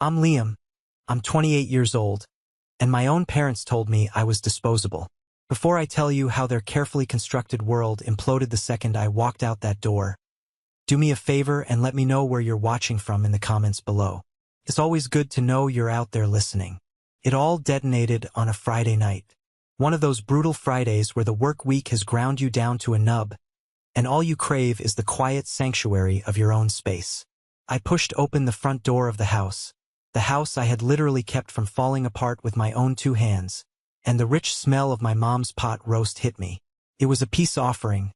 I'm Liam. I'm 28 years old, and my own parents told me I was disposable. Before I tell you how their carefully constructed world imploded the second I walked out that door, do me a favor and let me know where you're watching from in the comments below. It's always good to know you're out there listening. It all detonated on a Friday night. One of those brutal Fridays where the work week has ground you down to a nub, and all you crave is the quiet sanctuary of your own space. I pushed open the front door of the house I had literally kept from falling apart with my own two hands, and the rich smell of my mom's pot roast hit me. It was a peace offering,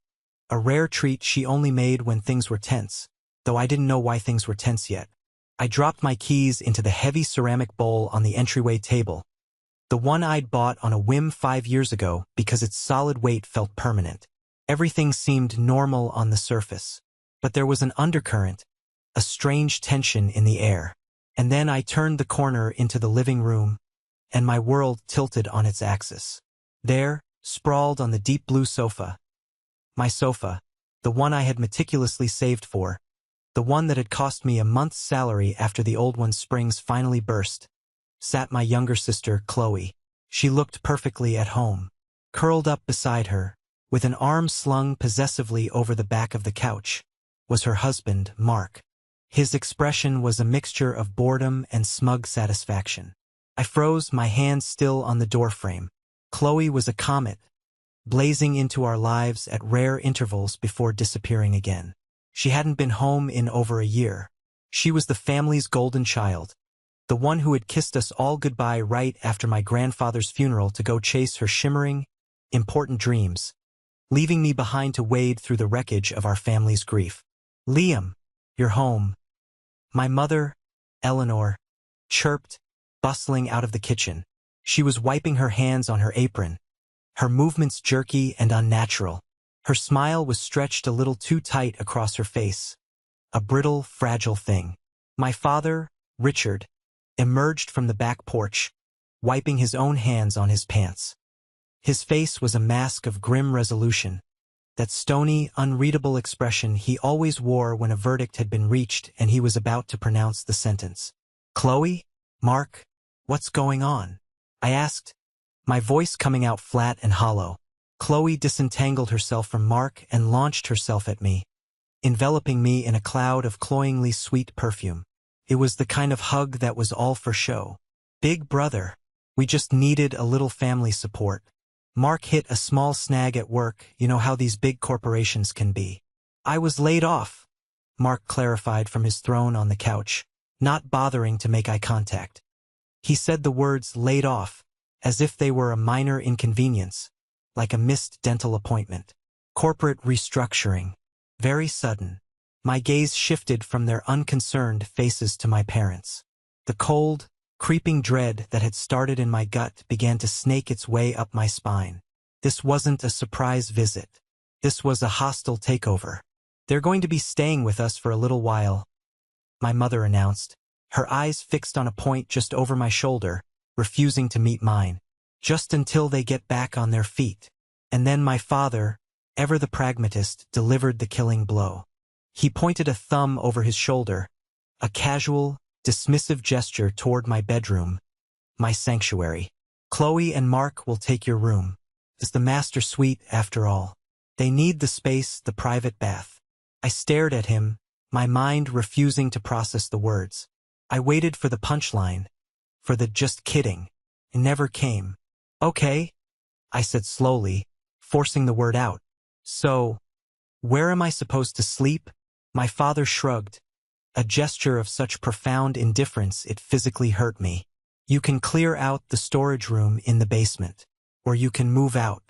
a rare treat she only made when things were tense, though I didn't know why things were tense yet. I dropped my keys into the heavy ceramic bowl on the entryway table, the one I'd bought on a whim 5 years ago because its solid weight felt permanent. Everything seemed normal on the surface, but there was an undercurrent, a strange tension in the air. And then I turned the corner into the living room, and my world tilted on its axis. There, sprawled on the deep blue sofa, my sofa, the one I had meticulously saved for, the one that had cost me a month's salary after the old one's springs finally burst, sat my younger sister, Chloe. She looked perfectly at home. Curled up beside her, with an arm slung possessively over the back of the couch, was her husband, Mark. His expression was a mixture of boredom and smug satisfaction. I froze, my hands still on the doorframe. Chloe was a comet, blazing into our lives at rare intervals before disappearing again. She hadn't been home in over a year. She was the family's golden child, the one who had kissed us all goodbye right after my grandfather's funeral to go chase her shimmering, important dreams, leaving me behind to wade through the wreckage of our family's grief. "Liam, you're home," my mother, Eleanor, chirped, bustling out of the kitchen. She was wiping her hands on her apron, her movements jerky and unnatural. Her smile was stretched a little too tight across her face, a brittle, fragile thing. My father, Richard, emerged from the back porch, wiping his own hands on his pants. His face was a mask of grim resolution, that stony, unreadable expression he always wore when a verdict had been reached and he was about to pronounce the sentence. "Chloe? Mark? What's going on?" I asked, my voice coming out flat and hollow. Chloe disentangled herself from Mark and launched herself at me, enveloping me in a cloud of cloyingly sweet perfume. It was the kind of hug that was all for show. "Big brother, we just needed a little family support. Mark hit a small snag at work, you know how these big corporations can be." "I was laid off," Mark clarified from his throne on the couch, not bothering to make eye contact. He said the words "laid off" as if they were a minor inconvenience, like a missed dental appointment. "Corporate restructuring. Very sudden." My gaze shifted from their unconcerned faces to my parents. The cold, creeping dread that had started in my gut began to snake its way up my spine. This wasn't a surprise visit. This was a hostile takeover. "They're going to be staying with us for a little while," my mother announced, her eyes fixed on a point just over my shoulder, refusing to meet mine. "Just until they get back on their feet." And then my father, ever the pragmatist, delivered the killing blow. He pointed a thumb over his shoulder, a casual, dismissive gesture toward my bedroom, my sanctuary. "Chloe and Mark will take your room. It's the master suite after all. They need the space, the private bath." I stared at him, my mind refusing to process the words. I waited for the punchline, for the "just kidding." It never came. "Okay," I said slowly, forcing the word out. "So, where am I supposed to sleep?" My father shrugged, a gesture of such profound indifference it physically hurt me. "You can clear out the storage room in the basement, or you can move out.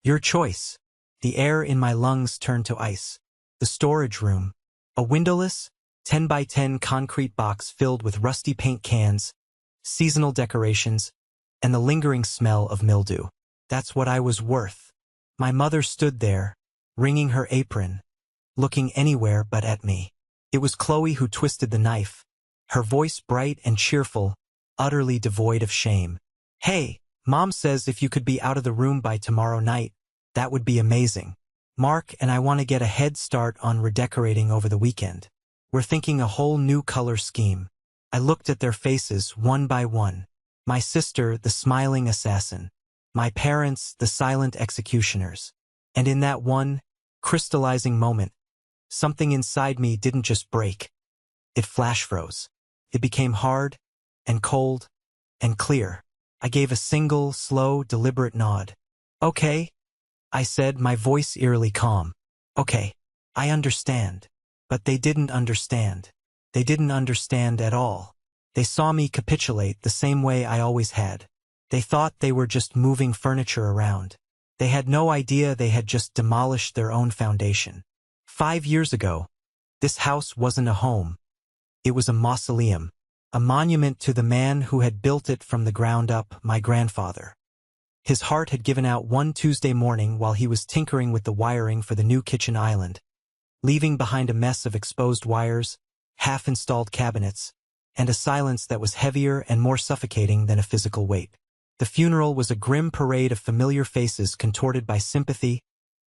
Your choice." The air in my lungs turned to ice. The storage room, a windowless, 10 by 10 concrete box filled with rusty paint cans, seasonal decorations, and the lingering smell of mildew. That's what I was worth. My mother stood there, wringing her apron, looking anywhere but at me. It was Chloe who twisted the knife, her voice bright and cheerful, utterly devoid of shame. "Hey, Mom says if you could be out of the room by tomorrow night, that would be amazing. Mark and I want to get a head start on redecorating over the weekend. We're thinking a whole new color scheme." I looked at their faces one by one. My sister, the smiling assassin. My parents, the silent executioners. And in that one, crystallizing moment, something inside me didn't just break. It flash froze. It became hard, and cold, and clear. I gave a single, slow, deliberate nod. Okay, I said, my voice eerily calm. Okay, I understand. But they didn't understand. They didn't understand at all. They saw me capitulate the same way I always had. They thought they were just moving furniture around. They had no idea they had just demolished their own foundation. 5 years ago, this house wasn't a home. It was a mausoleum, a monument to the man who had built it from the ground up, my grandfather. His heart had given out one Tuesday morning while he was tinkering with the wiring for the new kitchen island, leaving behind a mess of exposed wires, half-installed cabinets, and a silence that was heavier and more suffocating than a physical weight. The funeral was a grim parade of familiar faces contorted by sympathy,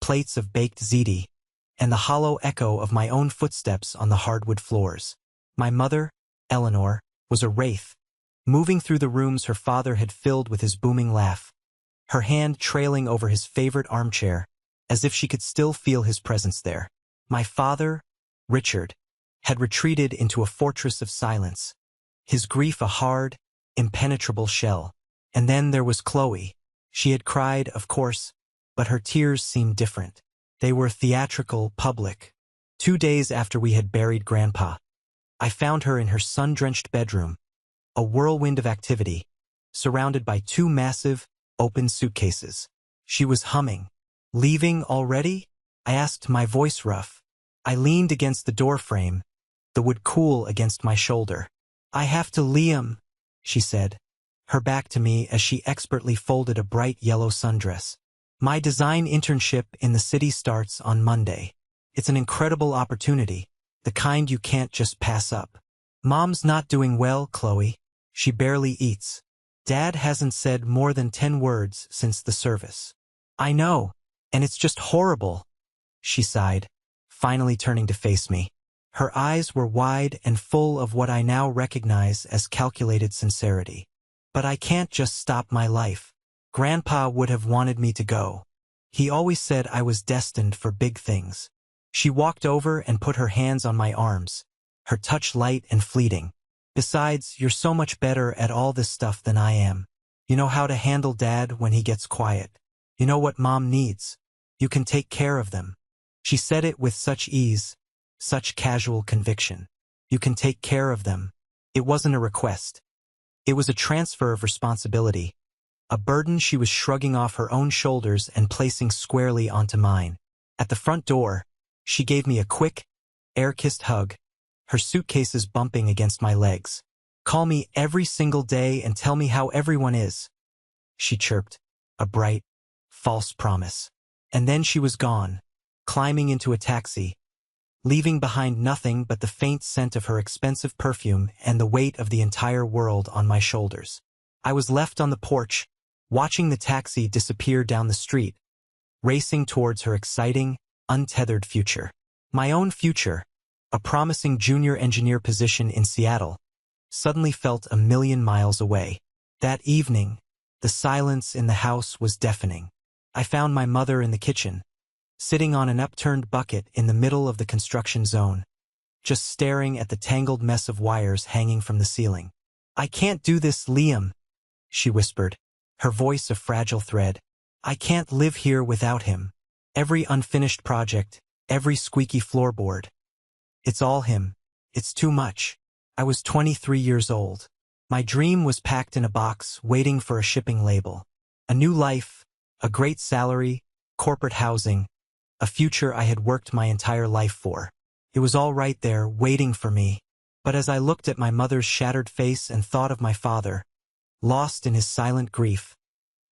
plates of baked ziti, and the hollow echo of my own footsteps on the hardwood floors. My mother, Eleanor, was a wraith, moving through the rooms her father had filled with his booming laugh, her hand trailing over his favorite armchair, as if she could still feel his presence there. My father, Richard, had retreated into a fortress of silence, his grief a hard, impenetrable shell. And then there was Chloe. She had cried, of course, but her tears seemed different. They were theatrical, public. 2 days after we had buried Grandpa, I found her in her sun-drenched bedroom, a whirlwind of activity, surrounded by 2 massive, open suitcases. She was humming. Leaving already? I asked, my voice rough. I leaned against the doorframe, the wood cool against my shoulder. I have to Liam, she said, her back to me as she expertly folded a bright yellow sundress. My design internship in the city starts on Monday. It's an incredible opportunity, the kind you can't just pass up. Mom's not doing well, Chloe. She barely eats. Dad hasn't said more than 10 words since the service. I know, and it's just horrible, she sighed, finally turning to face me. Her eyes were wide and full of what I now recognize as calculated sincerity. But I can't just stop my life. Grandpa would have wanted me to go. He always said I was destined for big things. She walked over and put her hands on my arms, her touch light and fleeting. Besides, you're so much better at all this stuff than I am. You know how to handle Dad when he gets quiet. You know what Mom needs. You can take care of them. She said it with such ease, such casual conviction. You can take care of them. It wasn't a request. It was a transfer of responsibility, a burden she was shrugging off her own shoulders and placing squarely onto mine. At the front door, she gave me a quick, air-kissed hug, her suitcases bumping against my legs. Call me every single day and tell me how everyone is, she chirped, a bright, false promise. And then she was gone, climbing into a taxi, leaving behind nothing but the faint scent of her expensive perfume and the weight of the entire world on my shoulders. I was left on the porch, watching the taxi disappear down the street, racing towards her exciting, untethered future. My own future, a promising junior engineer position in Seattle, suddenly felt a million miles away. That evening, the silence in the house was deafening. I found my mother in the kitchen, sitting on an upturned bucket in the middle of the construction zone, just staring at the tangled mess of wires hanging from the ceiling. I can't do this, Liam, she whispered, her voice a fragile thread. I can't live here without him. Every unfinished project, every squeaky floorboard. It's all him. It's too much. I was 23 years old. My dream was packed in a box, waiting for a shipping label. A new life, a great salary, corporate housing, a future I had worked my entire life for. It was all right there, waiting for me. But as I looked at my mother's shattered face and thought of my father, lost in his silent grief,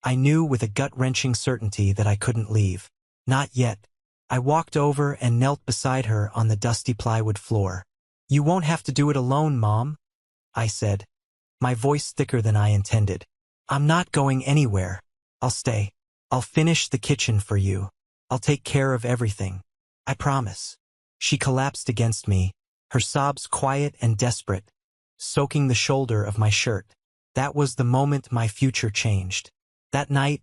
I knew with a gut-wrenching certainty that I couldn't leave. Not yet. I walked over and knelt beside her on the dusty plywood floor. You won't have to do it alone, Mom, I said, my voice thicker than I intended. I'm not going anywhere. I'll stay. I'll finish the kitchen for you. I'll take care of everything. I promise. She collapsed against me, her sobs quiet and desperate, soaking the shoulder of my shirt. That was the moment my future changed. That night,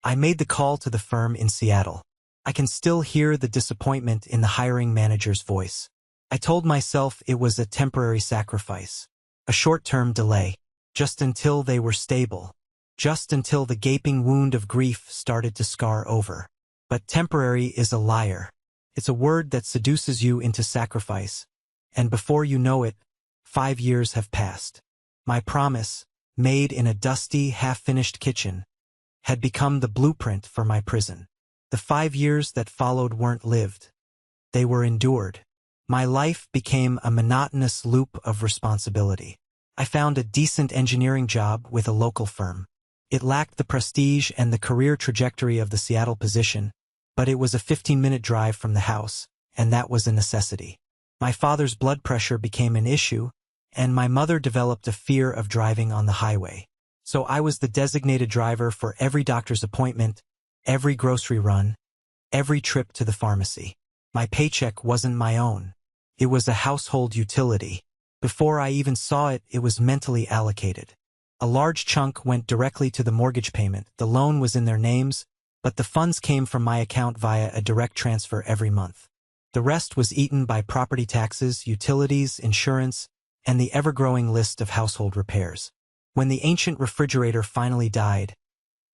I made the call to the firm in Seattle. I can still hear the disappointment in the hiring manager's voice. I told myself it was a temporary sacrifice, a short-term delay, just until they were stable, just until the gaping wound of grief started to scar over. But temporary is a liar. It's a word that seduces you into sacrifice, and before you know it, 5 years have passed. My promise, made in a dusty, half-finished kitchen, had become the blueprint for my prison. The 5 years that followed weren't lived. They were endured. My life became a monotonous loop of responsibility. I found a decent engineering job with a local firm. It lacked the prestige and the career trajectory of the Seattle position, but it was a 15-minute drive from the house, and that was a necessity. My father's blood pressure became an issue, and my mother developed a fear of driving on the highway. So I was the designated driver for every doctor's appointment, every grocery run, every trip to the pharmacy. My paycheck wasn't my own. It was a household utility. Before I even saw it, it was mentally allocated. A large chunk went directly to the mortgage payment. The loan was in their names, but the funds came from my account via a direct transfer every month. The rest was eaten by property taxes, utilities, insurance, and the ever-growing list of household repairs. When the ancient refrigerator finally died,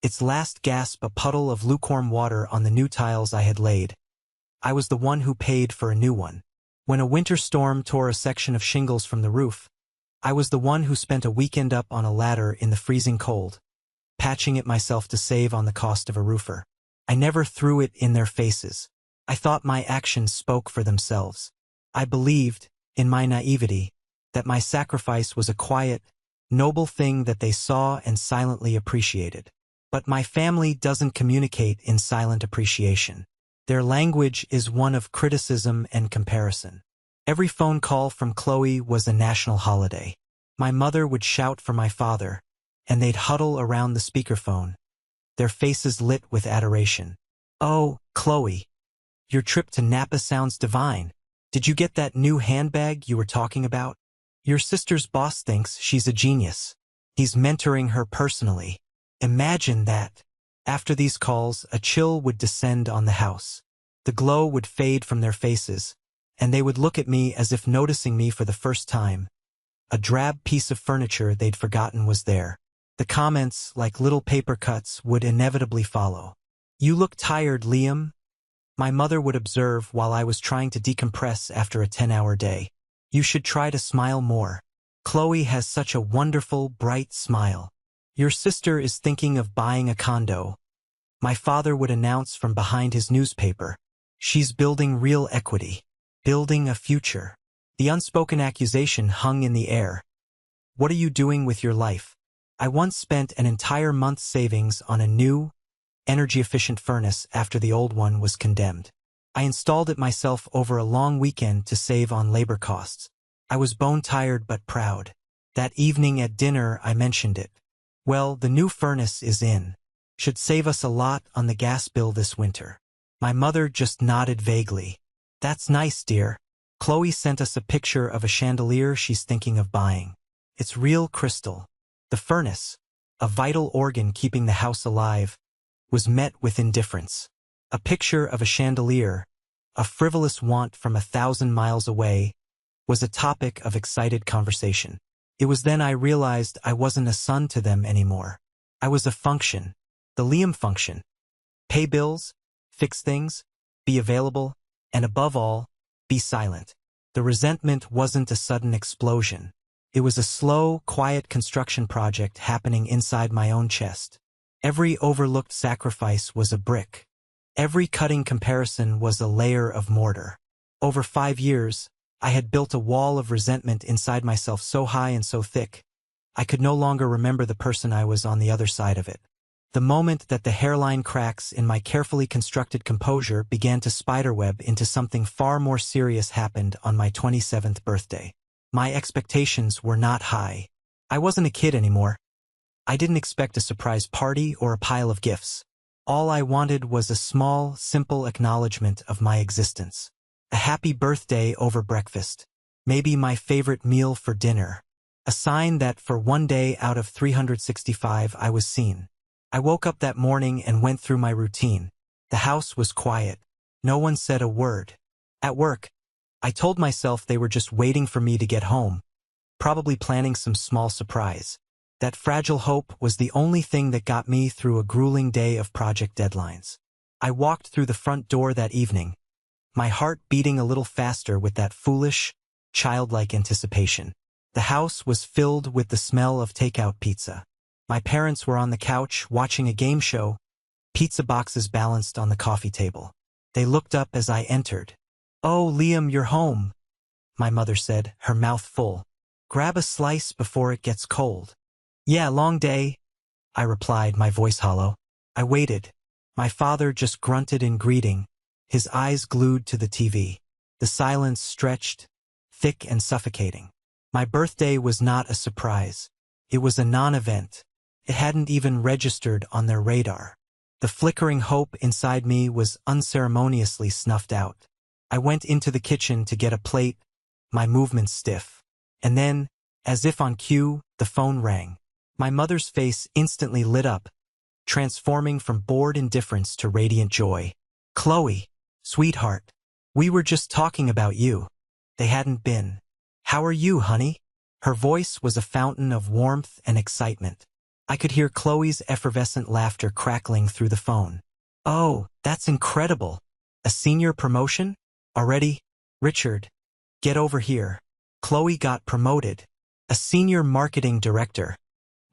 its last gasp a puddle of lukewarm water on the new tiles I had laid, I was the one who paid for a new one. When a winter storm tore a section of shingles from the roof, I was the one who spent a weekend up on a ladder in the freezing cold, patching it myself to save on the cost of a roofer. I never threw it in their faces. I thought my actions spoke for themselves. I believed, in my naivety, that my sacrifice was a quiet, noble thing that they saw and silently appreciated. But my family doesn't communicate in silent appreciation. Their language is one of criticism and comparison. Every phone call from Chloe was a national holiday. My mother would shout for my father, and they'd huddle around the speakerphone, their faces lit with adoration. "Oh, Chloe, your trip to Napa sounds divine. Did you get that new handbag you were talking about? Your sister's boss thinks she's a genius. He's mentoring her personally." Imagine that. After these calls, a chill would descend on the house. The glow would fade from their faces, and they would look at me as if noticing me for the first time. A drab piece of furniture they'd forgotten was there. The comments, like little paper cuts, would inevitably follow. "You look tired, Liam," my mother would observe while I was trying to decompress after a 10-hour day. "You should try to smile more. Chloe has such a wonderful, bright smile. Your sister is thinking of buying a condo," my father would announce from behind his newspaper. "She's building real equity, building a future." The unspoken accusation hung in the air. "What are you doing with your life?" I once spent an entire month's savings on a new, energy-efficient furnace after the old one was condemned. I installed it myself over a long weekend to save on labor costs. I was bone-tired but proud. That evening at dinner I mentioned it. "Well, the new furnace is in. Should save us a lot on the gas bill this winter." My mother just nodded vaguely. "That's nice, dear. Chloe sent us a picture of a chandelier she's thinking of buying. It's real crystal." The furnace, a vital organ keeping the house alive, was met with indifference. A picture of a chandelier, a frivolous want from 1,000 miles away, was a topic of excited conversation. It was then I realized I wasn't a son to them anymore. I was a function, the Liam function. Pay bills, fix things, be available, and above all, be silent. The resentment wasn't a sudden explosion. It was a slow, quiet construction project happening inside my own chest. Every overlooked sacrifice was a brick. Every cutting comparison was a layer of mortar. Over 5 years, I had built a wall of resentment inside myself so high and so thick, I could no longer remember the person I was on the other side of it. The moment that the hairline cracks in my carefully constructed composure began to spiderweb into something far more serious happened on my 27th birthday. My expectations were not high. I wasn't a kid anymore. I didn't expect a surprise party or a pile of gifts. All I wanted was a small, simple acknowledgement of my existence. A happy birthday over breakfast. Maybe my favorite meal for dinner. A sign that for one day out of 365 I was seen. I woke up that morning and went through my routine. The house was quiet. No one said a word. At work, I told myself they were just waiting for me to get home, probably planning some small surprise. That fragile hope was the only thing that got me through a grueling day of project deadlines. I walked through the front door that evening, my heart beating a little faster with that foolish, childlike anticipation. The house was filled with the smell of takeout pizza. My parents were on the couch watching a game show, pizza boxes balanced on the coffee table. They looked up as I entered. "Oh, Liam, you're home," my mother said, her mouth full. "Grab a slice before it gets cold." "Yeah, long day," I replied, my voice hollow. I waited. My father just grunted in greeting, his eyes glued to the TV. The silence stretched, thick and suffocating. My birthday was not a surprise. It was a non-event. It hadn't even registered on their radar. The flickering hope inside me was unceremoniously snuffed out. I went into the kitchen to get a plate, my movements stiff. And then, as if on cue, the phone rang. My mother's face instantly lit up, transforming from bored indifference to radiant joy. "Chloe, sweetheart, we were just talking about you." They hadn't been. "How are you, honey?" Her voice was a fountain of warmth and excitement. I could hear Chloe's effervescent laughter crackling through the phone. "Oh, that's incredible. A senior promotion? Already? Richard, get over here." Chloe got promoted. A senior marketing director.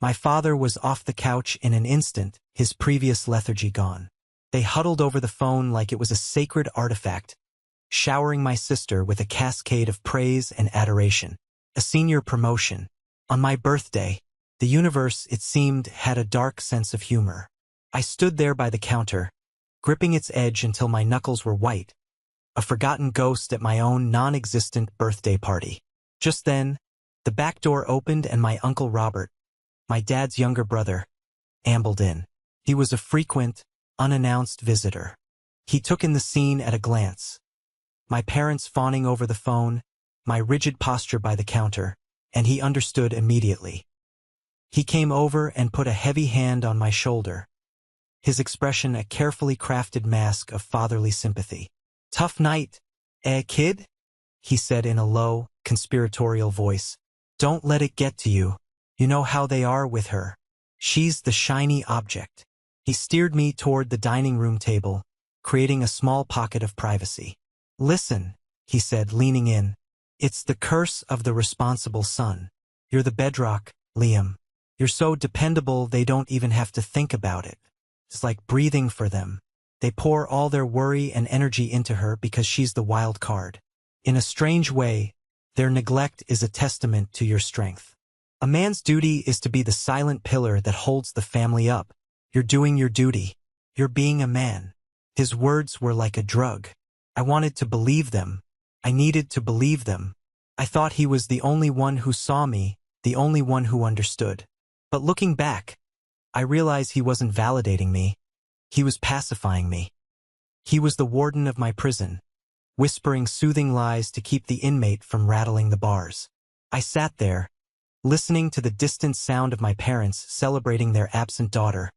My father was off the couch in an instant, his previous lethargy gone. They huddled over the phone like it was a sacred artifact, showering my sister with a cascade of praise and adoration. A senior promotion. On my birthday. The universe, it seemed, had a dark sense of humor. I stood there by the counter, gripping its edge until my knuckles were white, a forgotten ghost at my own non-existent birthday party. Just then, the back door opened and my Uncle Robert, my dad's younger brother, ambled in. He was a frequent, unannounced visitor. He took in the scene at a glance. My parents fawning over the phone, my rigid posture by the counter, and he understood immediately. He came over and put a heavy hand on my shoulder, his expression a carefully crafted mask of fatherly sympathy. "Tough night, kid?" he said in a low, conspiratorial voice. "Don't let it get to you. You know how they are with her. She's the shiny object." He steered me toward the dining room table, creating a small pocket of privacy. "Listen," he said, leaning in. "It's the curse of the responsible son. You're the bedrock, Liam. You're so dependable they don't even have to think about it. It's like breathing for them. They pour all their worry and energy into her because she's the wild card. In a strange way, their neglect is a testament to your strength. A man's duty is to be the silent pillar that holds the family up. You're doing your duty. You're being a man." His words were like a drug. I wanted to believe them. I needed to believe them. I thought he was the only one who saw me, the only one who understood. But looking back, I realized he wasn't validating me. He was pacifying me. He was the warden of my prison, whispering soothing lies to keep the inmate from rattling the bars. I sat there, listening to the distant sound of my parents celebrating their absent daughter,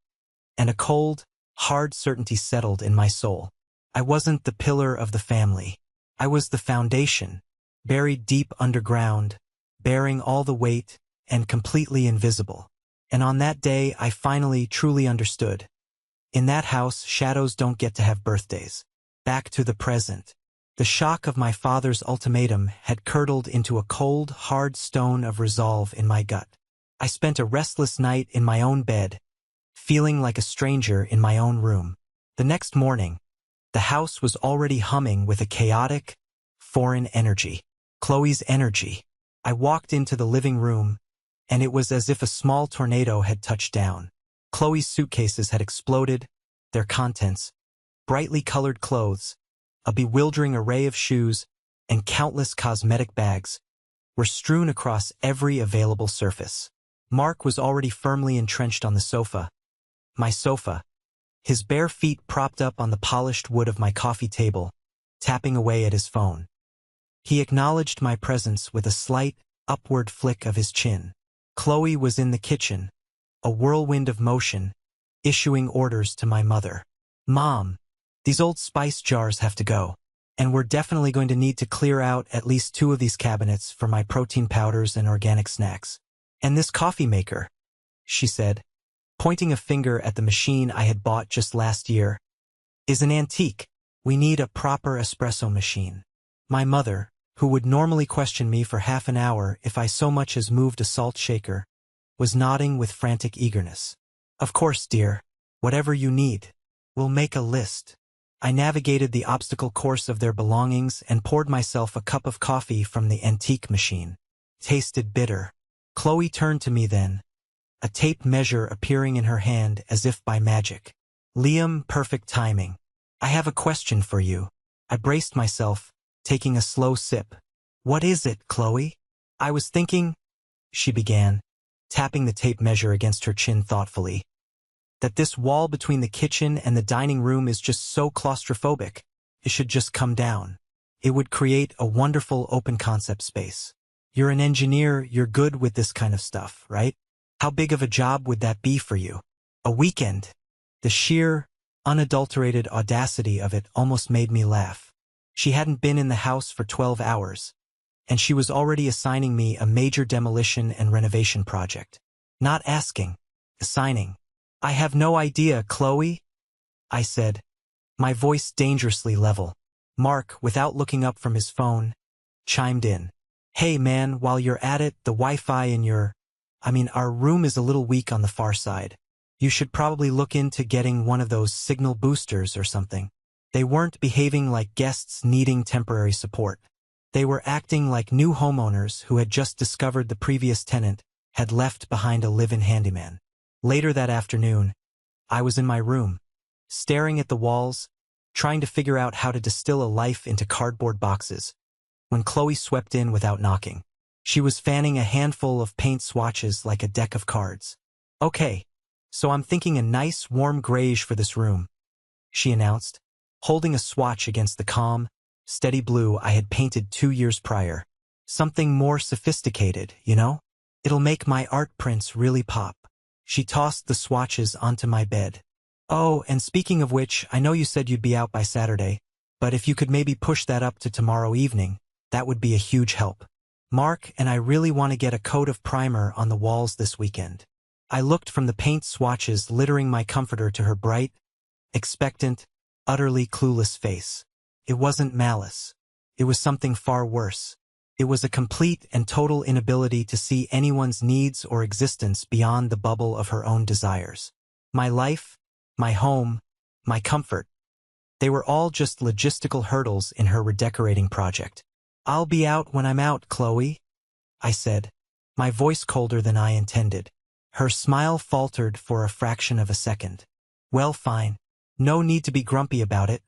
and a cold, hard certainty settled in my soul. I wasn't the pillar of the family. I was the foundation, buried deep underground, bearing all the weight, and completely invisible. And on that day, I finally truly understood. In that house, shadows don't get to have birthdays. Back to the present. The shock of my father's ultimatum had curdled into a cold, hard stone of resolve in my gut. I spent a restless night in my own bed, feeling like a stranger in my own room. The next morning, the house was already humming with a chaotic, foreign energy. Chloe's energy. I walked into the living room, and it was as if a small tornado had touched down. Chloe's suitcases had exploded, their contents, brightly colored clothes, a bewildering array of shoes, and countless cosmetic bags, were strewn across every available surface. Mark was already firmly entrenched on the sofa. My sofa, his bare feet propped up on the polished wood of my coffee table, tapping away at his phone. He acknowledged my presence with a slight, upward flick of his chin. Chloe was in the kitchen, a whirlwind of motion, issuing orders to my mother. "Mom, these old spice jars have to go. And we're definitely going to need to clear out at least 2 of these cabinets for my protein powders and organic snacks. And this coffee maker," she said, pointing a finger at the machine I had bought just last year, "is an antique. We need a proper espresso machine." My mother, who would normally question me for half an hour if I so much as moved a salt shaker, was nodding with frantic eagerness. "Of course, dear. Whatever you need. We'll make a list." I navigated the obstacle course of their belongings and poured myself a cup of coffee from the antique machine. Tasted bitter. Chloe turned to me then, a tape measure appearing in her hand as if by magic. "Liam, perfect timing. I have a question for you." I braced myself, taking a slow sip. "What is it, Chloe?" "I was thinking," she began, tapping the tape measure against her chin thoughtfully, "that this wall between the kitchen and the dining room is just so claustrophobic. It should just come down. It would create a wonderful open concept space. You're an engineer, you're good with this kind of stuff, right? How big of a job would that be for you? A weekend?" The sheer, unadulterated audacity of it almost made me laugh. She hadn't been in the house for 12 hours, and she was already assigning me a major demolition and renovation project. Not asking, assigning. "I have no idea, Chloe," I said, my voice dangerously level. Mark, without looking up from his phone, chimed in. "Hey man, while you're at it, the Wi-Fi in our room is a little weak on the far side. You should probably look into getting one of those signal boosters or something." They weren't behaving like guests needing temporary support. They were acting like new homeowners who had just discovered the previous tenant had left behind a live-in handyman. Later that afternoon, I was in my room, staring at the walls, trying to figure out how to distill a life into cardboard boxes, when Chloe swept in without knocking. She was fanning a handful of paint swatches like a deck of cards. "Okay, so I'm thinking a nice warm grayish for this room," she announced, holding a swatch against the calm, steady blue I had painted 2 years prior. "Something more sophisticated, you know? It'll make my art prints really pop." She tossed the swatches onto my bed. "Oh, and speaking of which, I know you said you'd be out by Saturday, but if you could maybe push that up to tomorrow evening, that would be a huge help. Mark and I really want to get a coat of primer on the walls this weekend." I looked from the paint swatches littering my comforter to her bright, expectant, utterly clueless face. It wasn't malice. It was something far worse. It was a complete and total inability to see anyone's needs or existence beyond the bubble of her own desires. My life, my home, my comfort, they were all just logistical hurdles in her redecorating project. "I'll be out when I'm out, Chloe," I said, my voice colder than I intended. Her smile faltered for a fraction of a second. "Well, fine. No need to be grumpy about it,"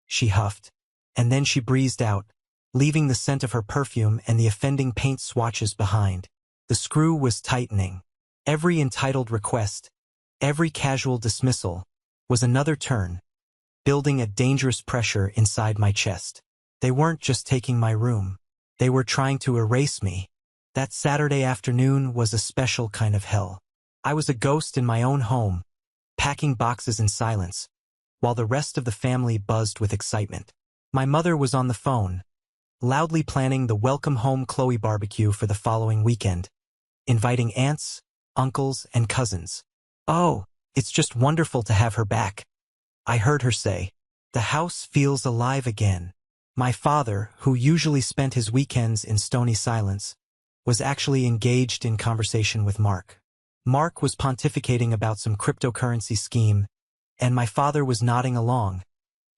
she huffed, and then she breezed out, leaving the scent of her perfume and the offending paint swatches behind. The screw was tightening. Every entitled request, every casual dismissal, was another turn, building a dangerous pressure inside my chest. They weren't just taking my room. They were trying to erase me. That Saturday afternoon was a special kind of hell. I was a ghost in my own home, packing boxes in silence, while the rest of the family buzzed with excitement. My mother was on the phone, loudly planning the Welcome Home Chloe barbecue for the following weekend, inviting aunts, uncles, and cousins. "Oh, it's just wonderful to have her back," I heard her say. "The house feels alive again." My father, who usually spent his weekends in stony silence, was actually engaged in conversation with Mark. Mark was pontificating about some cryptocurrency scheme, and my father was nodding along,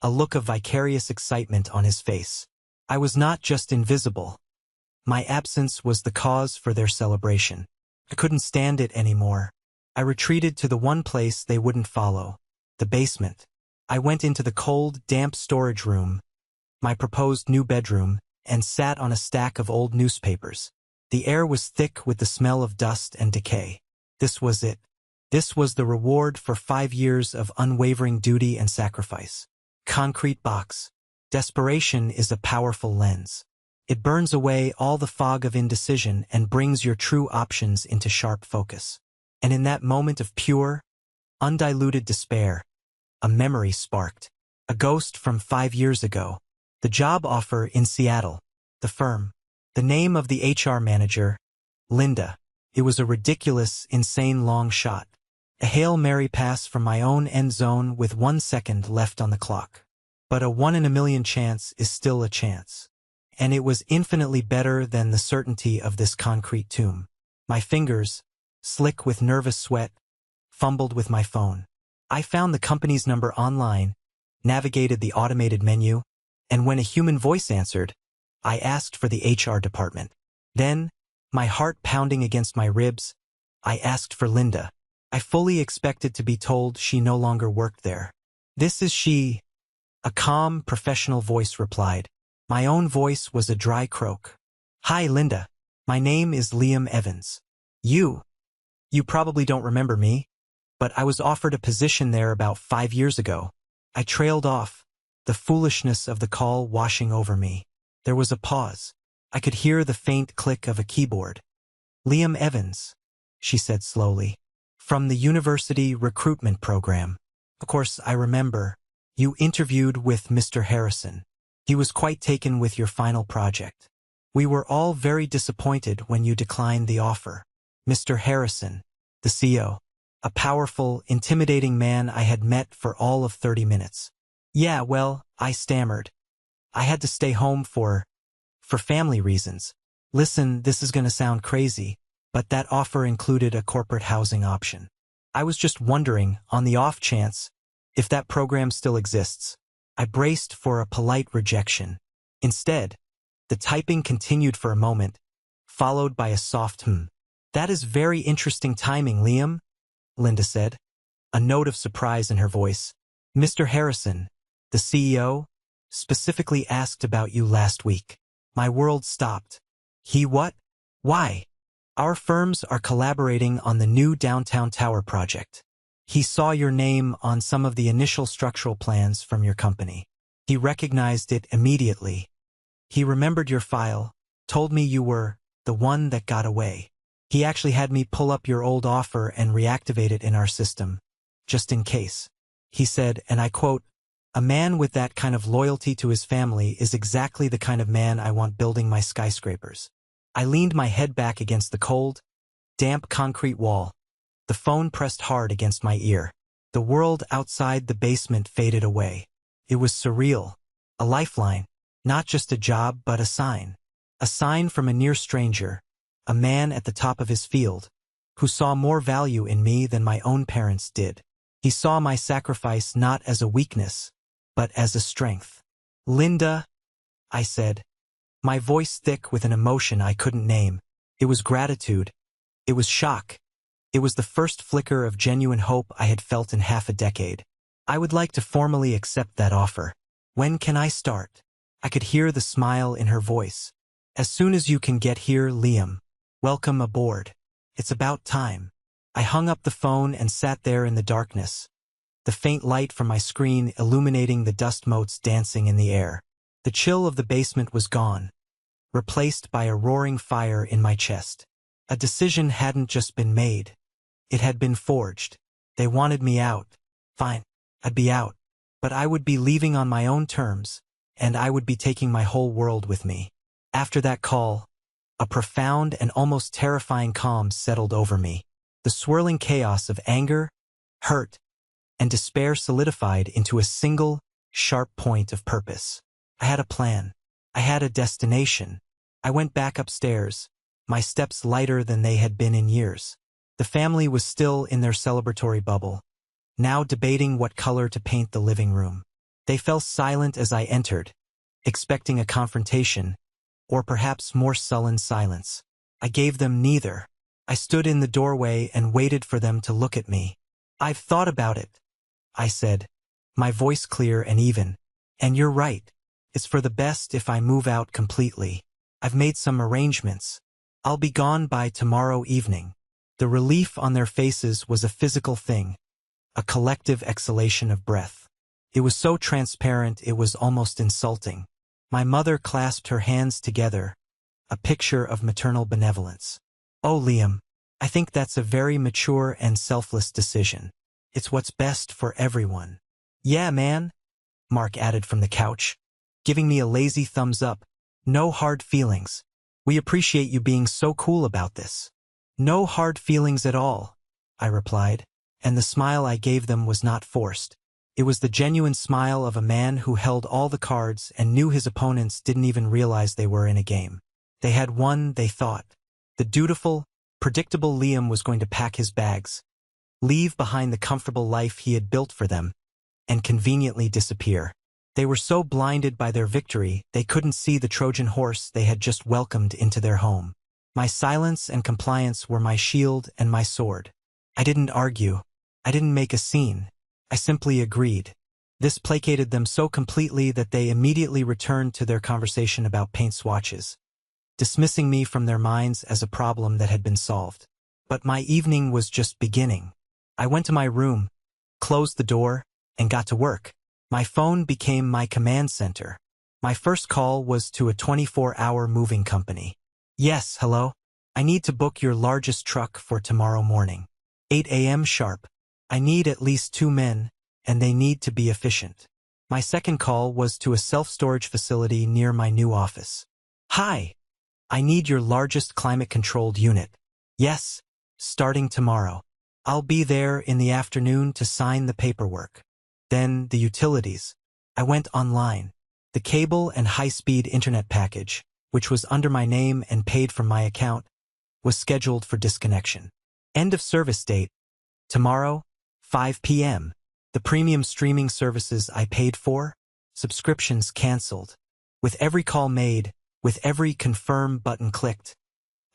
a look of vicarious excitement on his face. I was not just invisible. My absence was the cause for their celebration. I couldn't stand it anymore. I retreated to the one place they wouldn't follow, the basement. I went into the cold, damp storage room, my proposed new bedroom, and sat on a stack of old newspapers. The air was thick with the smell of dust and decay. This was it. This was the reward for 5 years of unwavering duty and sacrifice. Concrete box. Desperation is a powerful lens. It burns away all the fog of indecision and brings your true options into sharp focus. And in that moment of pure, undiluted despair, a memory sparked. A ghost from 5 years ago. The job offer in Seattle. The firm. The name of the HR manager, Linda. It was a ridiculous, insane long shot. A Hail Mary pass from my own end zone with 1 second left on the clock. But a 1 in a million chance is still a chance. And it was infinitely better than the certainty of this concrete tomb. My fingers, slick with nervous sweat, fumbled with my phone. I found the company's number online, navigated the automated menu, and when a human voice answered, I asked for the HR department. Then, my heart pounding against my ribs, I asked for Linda. I fully expected to be told she no longer worked there. This is she, a calm, professional voice replied. My own voice was a dry croak. Hi, Linda. My name is Liam Evans. You probably don't remember me, but I was offered a position there about 5 years ago. I trailed off, the foolishness of the call washing over me. There was a pause. I could hear the faint click of a keyboard. Liam Evans, she said slowly. From the university recruitment program. Of course, I remember. You interviewed with Mr. Harrison. He was quite taken with your final project. We were all very disappointed when you declined the offer. Mr. Harrison, the CEO. A powerful, intimidating man I had met for all of 30 minutes. Yeah, well, I stammered. I had to stay home for family reasons. Listen, this is gonna sound crazy, but that offer included a corporate housing option. I was just wondering, on the off chance, if that program still exists. I braced for a polite rejection. Instead, the typing continued for a moment, followed by a soft That is very interesting timing, Liam, Linda said, a note of surprise in her voice. Mr. Harrison, the CEO, specifically asked about you last week. My world stopped. He what? Why? Our firms are collaborating on the new downtown tower project. He saw your name on some of the initial structural plans from your company. He recognized it immediately. He remembered your file, told me you were the one that got away. He actually had me pull up your old offer and reactivate it in our system, just in case. He said, and I quote, a man with that kind of loyalty to his family is exactly the kind of man I want building my skyscrapers. I leaned my head back against the cold, damp concrete wall. The phone pressed hard against my ear. The world outside the basement faded away. It was surreal. A lifeline. Not just a job, but a sign. A sign from a near stranger. A man at the top of his field, who saw more value in me than my own parents did. He saw my sacrifice not as a weakness, but as a strength. Linda, I said, my voice thick with an emotion I couldn't name. It was gratitude. It was shock. It was the first flicker of genuine hope I had felt in half a decade. I would like to formally accept that offer. When can I start? I could hear the smile in her voice. As soon as you can get here, Liam. Welcome aboard. It's about time. I hung up the phone and sat there in the darkness, the faint light from my screen illuminating the dust motes dancing in the air. The chill of the basement was gone, replaced by a roaring fire in my chest. A decision hadn't just been made. It had been forged. They wanted me out. Fine, I'd be out. But I would be leaving on my own terms, and I would be taking my whole world with me. After that call, a profound and almost terrifying calm settled over me. The swirling chaos of anger, hurt, and despair solidified into a single, sharp point of purpose. I had a plan. I had a destination. I went back upstairs, my steps lighter than they had been in years. The family was still in their celebratory bubble, now debating what color to paint the living room. They fell silent as I entered, expecting a confrontation, or perhaps more sullen silence. I gave them neither. I stood in the doorway and waited for them to look at me. I've thought about it, I said, my voice clear and even. And you're right. It's for the best if I move out completely. I've made some arrangements. I'll be gone by tomorrow evening. The relief on their faces was a physical thing, a collective exhalation of breath. It was so transparent it was almost insulting. My mother clasped her hands together, a picture of maternal benevolence. "Oh, Liam, I think that's a very mature and selfless decision. It's what's best for everyone." "Yeah, man," Mark added from the couch, giving me a lazy thumbs up. "No hard feelings. We appreciate you being so cool about this." "No hard feelings at all," I replied, and the smile I gave them was not forced. It was the genuine smile of a man who held all the cards and knew his opponents didn't even realize they were in a game. They had won, they thought. The dutiful, predictable Liam was going to pack his bags, leave behind the comfortable life he had built for them, and conveniently disappear. They were so blinded by their victory, they couldn't see the Trojan horse they had just welcomed into their home. My silence and compliance were my shield and my sword. I didn't argue. I didn't make a scene. I simply agreed. This placated them so completely that they immediately returned to their conversation about paint swatches, dismissing me from their minds as a problem that had been solved. But my evening was just beginning. I went to my room, closed the door, and got to work. My phone became my command center. My first call was to a 24-hour moving company. "Yes, hello? I need to book your largest truck for tomorrow morning. 8 a.m. sharp. I need at least 2 men, and they need to be efficient." My second call was to a self-storage facility near my new office. "Hi. I need your largest climate-controlled unit." "Yes, starting tomorrow. I'll be there in the afternoon to sign the paperwork." Then the utilities. I went online. The cable and high-speed internet package, which was under my name and paid from my account, was scheduled for disconnection. End of service date, tomorrow, 5 p.m. The premium streaming services I paid for, subscriptions canceled. With every call made, with every confirm button clicked,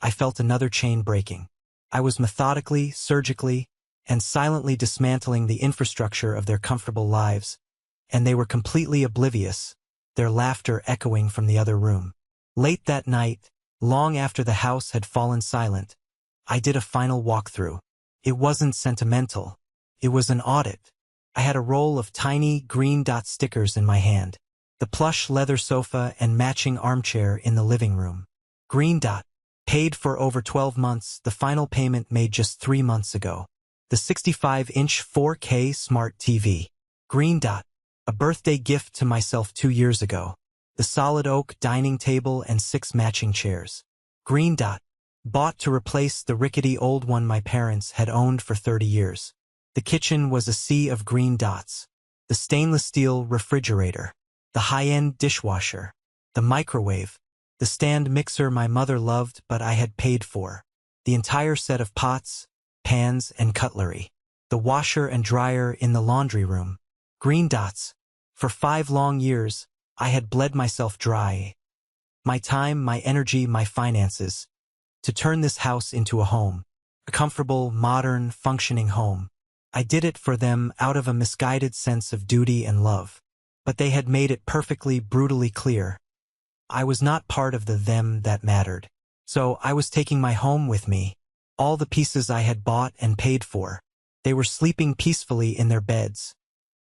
I felt another chain breaking. I was methodically, surgically, and silently dismantling the infrastructure of their comfortable lives, and they were completely oblivious, their laughter echoing from the other room. Late that night, long after the house had fallen silent, I did a final walkthrough. It wasn't sentimental. It was an audit. I had a roll of tiny green dot stickers in my hand, the plush leather sofa and matching armchair in the living room. Green dot. Paid for over 12 months, the final payment made just 3 months ago. The 65-inch 4K smart TV. Green dot. A birthday gift to myself 2 years ago. The solid oak dining table and 6 matching chairs. Green dot. Bought to replace the rickety old one my parents had owned for 30 years. The kitchen was a sea of green dots. The stainless steel refrigerator. The high-end dishwasher. The microwave. The stand mixer my mother loved but I had paid for. The entire set of pots, pans, and cutlery. The washer and dryer in the laundry room. Green dots. For 5 long years, I had bled myself dry. My time, my energy, my finances, to turn this house into a home. A comfortable, modern, functioning home. I did it for them out of a misguided sense of duty and love. But they had made it perfectly, brutally clear. I was not part of the them that mattered. So I was taking my home with me. All the pieces I had bought and paid for. They were sleeping peacefully in their beds,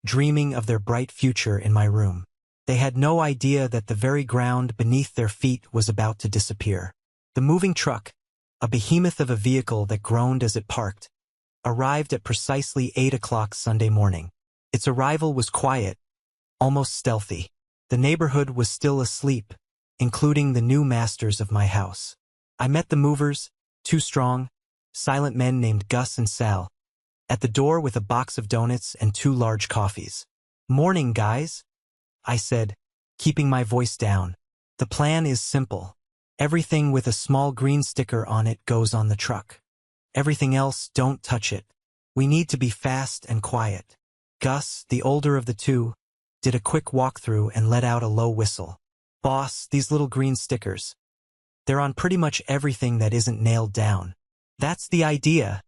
dreaming of their bright future in my room. They had no idea that the very ground beneath their feet was about to disappear. The moving truck, a behemoth of a vehicle that groaned as it parked, arrived at precisely 8 o'clock Sunday morning. Its arrival was quiet, almost stealthy. The neighborhood was still asleep, including the new masters of my house. I met the movers, 2 strong, silent men named Gus and Sal, at the door with a box of donuts and 2 large coffees. "Morning, guys," I said, keeping my voice down. "The plan is simple. Everything with a small green sticker on it goes on the truck. Everything else, don't touch it. We need to be fast and quiet." Gus, the older of the 2, did a quick walkthrough and let out a low whistle. "Boss, these little green stickers. They're on pretty much everything that isn't nailed down." "That's the idea,"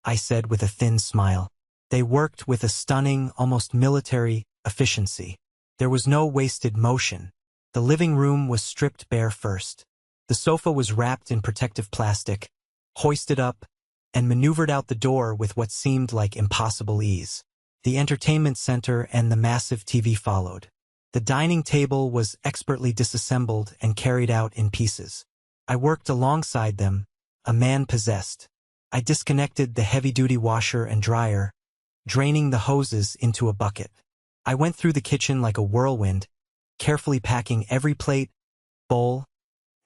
I said with a thin smile. They worked with a stunning, almost military, efficiency. There was no wasted motion. The living room was stripped bare first. The sofa was wrapped in protective plastic, hoisted up, and maneuvered out the door with what seemed like impossible ease. The entertainment center and the massive TV followed. The dining table was expertly disassembled and carried out in pieces. I worked alongside them, a man possessed. I disconnected the heavy-duty washer and dryer, draining the hoses into a bucket. I went through the kitchen like a whirlwind, carefully packing every plate, bowl,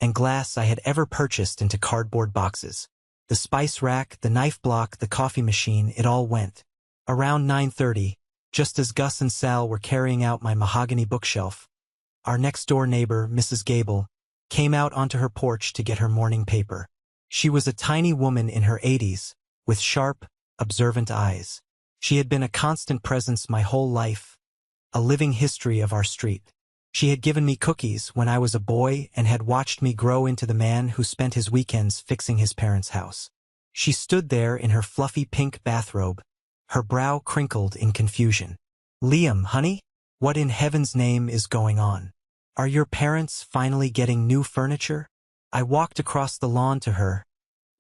and glass I had ever purchased into cardboard boxes. The spice rack, the knife block, the coffee machine, it all went. Around 9:30, just as Gus and Sal were carrying out my mahogany bookshelf, our next-door neighbor, Mrs. Gable, came out onto her porch to get her morning paper. She was a tiny woman in her 80s, with sharp, observant eyes. She had been a constant presence my whole life, a living history of our street. She had given me cookies when I was a boy and had watched me grow into the man who spent his weekends fixing his parents' house. She stood there in her fluffy pink bathrobe, her brow crinkled in confusion. "Liam, honey? What in heaven's name is going on? Are your parents finally getting new furniture?" I walked across the lawn to her,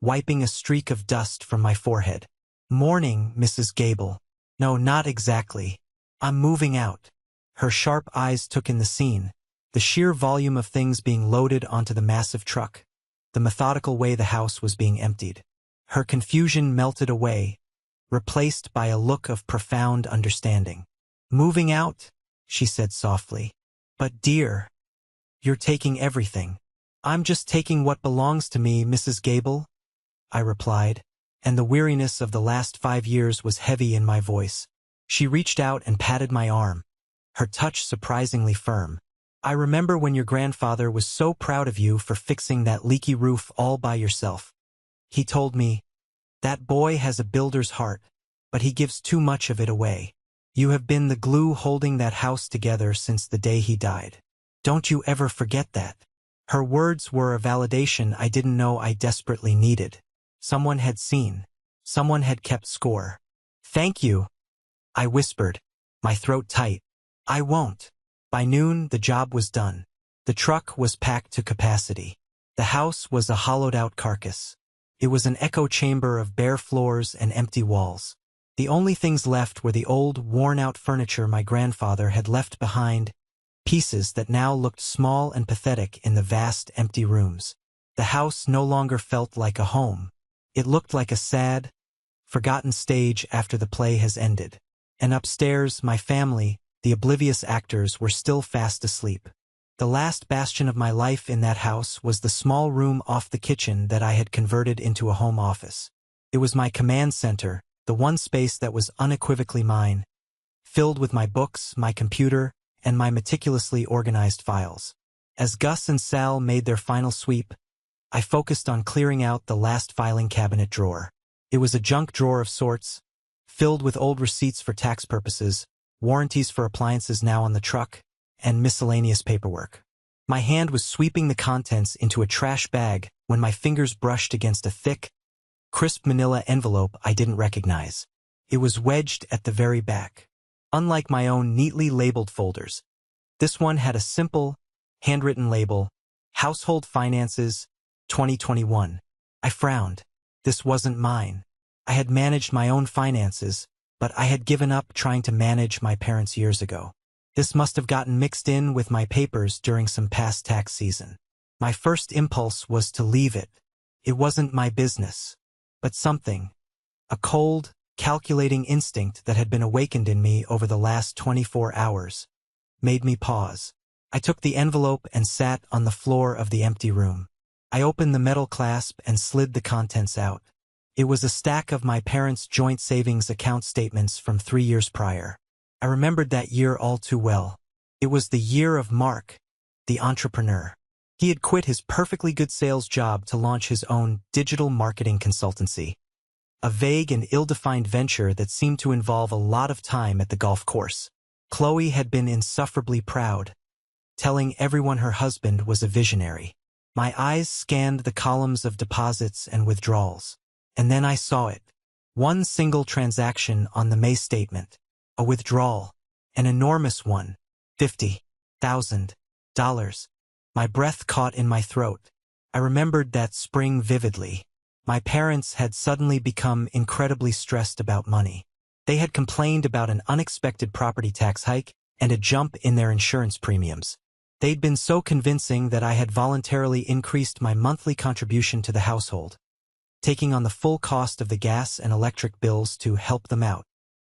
wiping a streak of dust from my forehead. "Morning, Mrs. Gable." "No, not exactly. I'm moving out." Her sharp eyes took in the scene, the sheer volume of things being loaded onto the massive truck, the methodical way the house was being emptied. Her confusion melted away, replaced by a look of profound understanding. "Moving out?" she said softly. "But dear, you're taking everything." "I'm just taking what belongs to me, Mrs. Gable," I replied, and the weariness of the last 5 years was heavy in my voice. She reached out and patted my arm, her touch surprisingly firm. "I remember when your grandfather was so proud of you for fixing that leaky roof all by yourself. He told me, 'That boy has a builder's heart, but he gives too much of it away.' You have been the glue holding that house together since the day he died. Don't you ever forget that." Her words were a validation I didn't know I desperately needed. Someone had seen. Someone had kept score. "Thank you," I whispered, my throat tight. "I won't." By noon, the job was done. The truck was packed to capacity. The house was a hollowed-out carcass. It was an echo chamber of bare floors and empty walls. The only things left were the old, worn-out furniture my grandfather had left behind, pieces that now looked small and pathetic in the vast, empty rooms. The house no longer felt like a home. It looked like a sad, forgotten stage after the play has ended. And upstairs, my family, the oblivious actors, were still fast asleep. The last bastion of my life in that house was the small room off the kitchen that I had converted into a home office. It was my command center, the one space that was unequivocally mine, filled with my books, my computer, and my meticulously organized files. As Gus and Sal made their final sweep, I focused on clearing out the last filing cabinet drawer. It was a junk drawer of sorts, filled with old receipts for tax purposes, warranties for appliances now on the truck, and miscellaneous paperwork. My hand was sweeping the contents into a trash bag when my fingers brushed against a thick, crisp manila envelope I didn't recognize. It was wedged at the very back. Unlike my own neatly labeled folders, this one had a simple, handwritten label, Household Finances, 2021. I frowned. This wasn't mine. I had managed my own finances, but I had given up trying to manage my parents' years ago. This must have gotten mixed in with my papers during some past tax season. My first impulse was to leave it. It wasn't my business. But something, a cold, calculating instinct that had been awakened in me over the last 24 hours, made me pause. I took the envelope and sat on the floor of the empty room. I opened the metal clasp and slid the contents out. It was a stack of my parents' joint savings account statements from 3 years prior. I remembered that year all too well. It was the year of Mark, the entrepreneur. He had quit his perfectly good sales job to launch his own digital marketing consultancy, a vague and ill-defined venture that seemed to involve a lot of time at the golf course. Chloe had been insufferably proud, telling everyone her husband was a visionary. My eyes scanned the columns of deposits and withdrawals, and then I saw it. One single transaction on the May statement, a withdrawal, an enormous one, $50,000. My breath caught in my throat. I remembered that spring vividly. My parents had suddenly become incredibly stressed about money. They had complained about an unexpected property tax hike and a jump in their insurance premiums. They'd been so convincing that I had voluntarily increased my monthly contribution to the household, taking on the full cost of the gas and electric bills to help them out.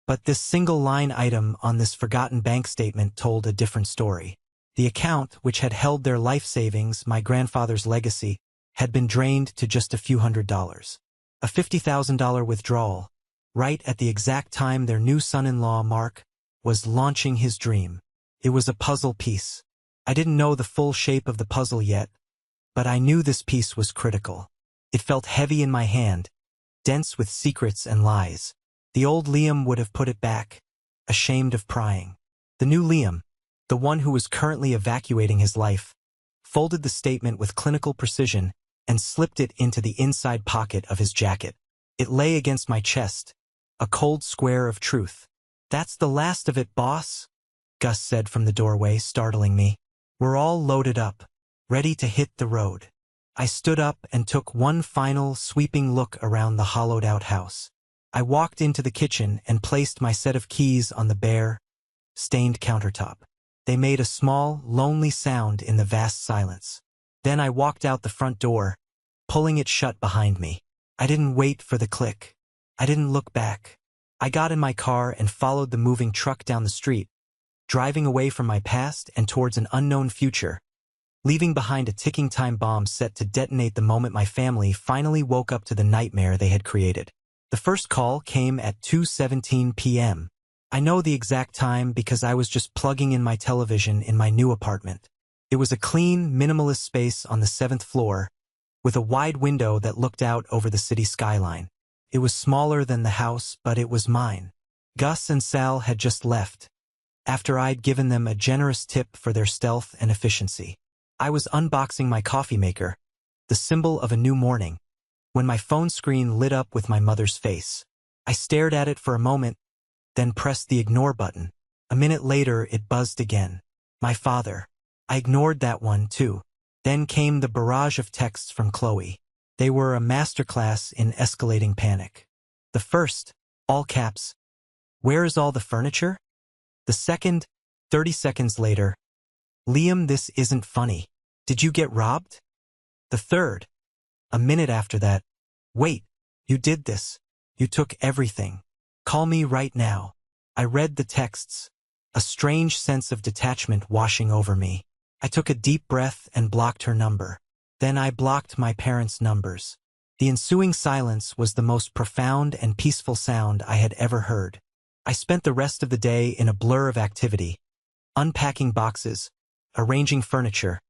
But this single line item on this forgotten bank statement told a different story. The account, which had held their life savings, my grandfather's legacy, had been drained to just a few $100s. A $50,000 withdrawal, right at the exact time their new son-in-law, Mark, was launching his dream. It was a puzzle piece. I didn't know the full shape of the puzzle yet, but I knew this piece was critical. It felt heavy in my hand, dense with secrets and lies. The old Liam would have put it back, ashamed of prying. The new Liam, the one who was currently evacuating his life, folded the statement with clinical precision and slipped it into the inside pocket of his jacket. It lay against my chest, a cold square of truth. "That's the last of it, boss," Gus said from the doorway, startling me. "We're all loaded up, ready to hit the road." I stood up and took one final, sweeping look around the hollowed-out house. I walked into the kitchen and placed my set of keys on the bare, stained countertop. They made a small, lonely sound in the vast silence. Then I walked out the front door, pulling it shut behind me. I didn't wait for the click. I didn't look back. I got in my car and followed the moving truck down the street, driving away from my past and towards an unknown future, leaving behind a ticking time bomb set to detonate the moment my family finally woke up to the nightmare they had created. The first call came at 2:17 p.m. I know the exact time because I was just plugging in my television in my new apartment. It was a clean, minimalist space on the 7th floor, with a wide window that looked out over the city skyline. It was smaller than the house, but it was mine. Gus and Sal had just left, after I'd given them a generous tip for their stealth and efficiency. I was unboxing my coffee maker, the symbol of a new morning, when my phone screen lit up with my mother's face. I stared at it for a moment, then pressed the ignore button. A minute later, it buzzed again. My father. I ignored that one, too. Then came the barrage of texts from Chloe. They were a masterclass in escalating panic. The first, all caps, "Where is all the furniture?" The second, 30 seconds later, "Liam, this isn't funny. Did you get robbed?" The third, a minute after that, "Wait, you did this. You took everything. Call me right now." I read the texts, a strange sense of detachment washing over me. I took a deep breath and blocked her number. Then I blocked my parents' numbers. The ensuing silence was the most profound and peaceful sound I had ever heard. I spent the rest of the day in a blur of activity, unpacking boxes, arranging furniture,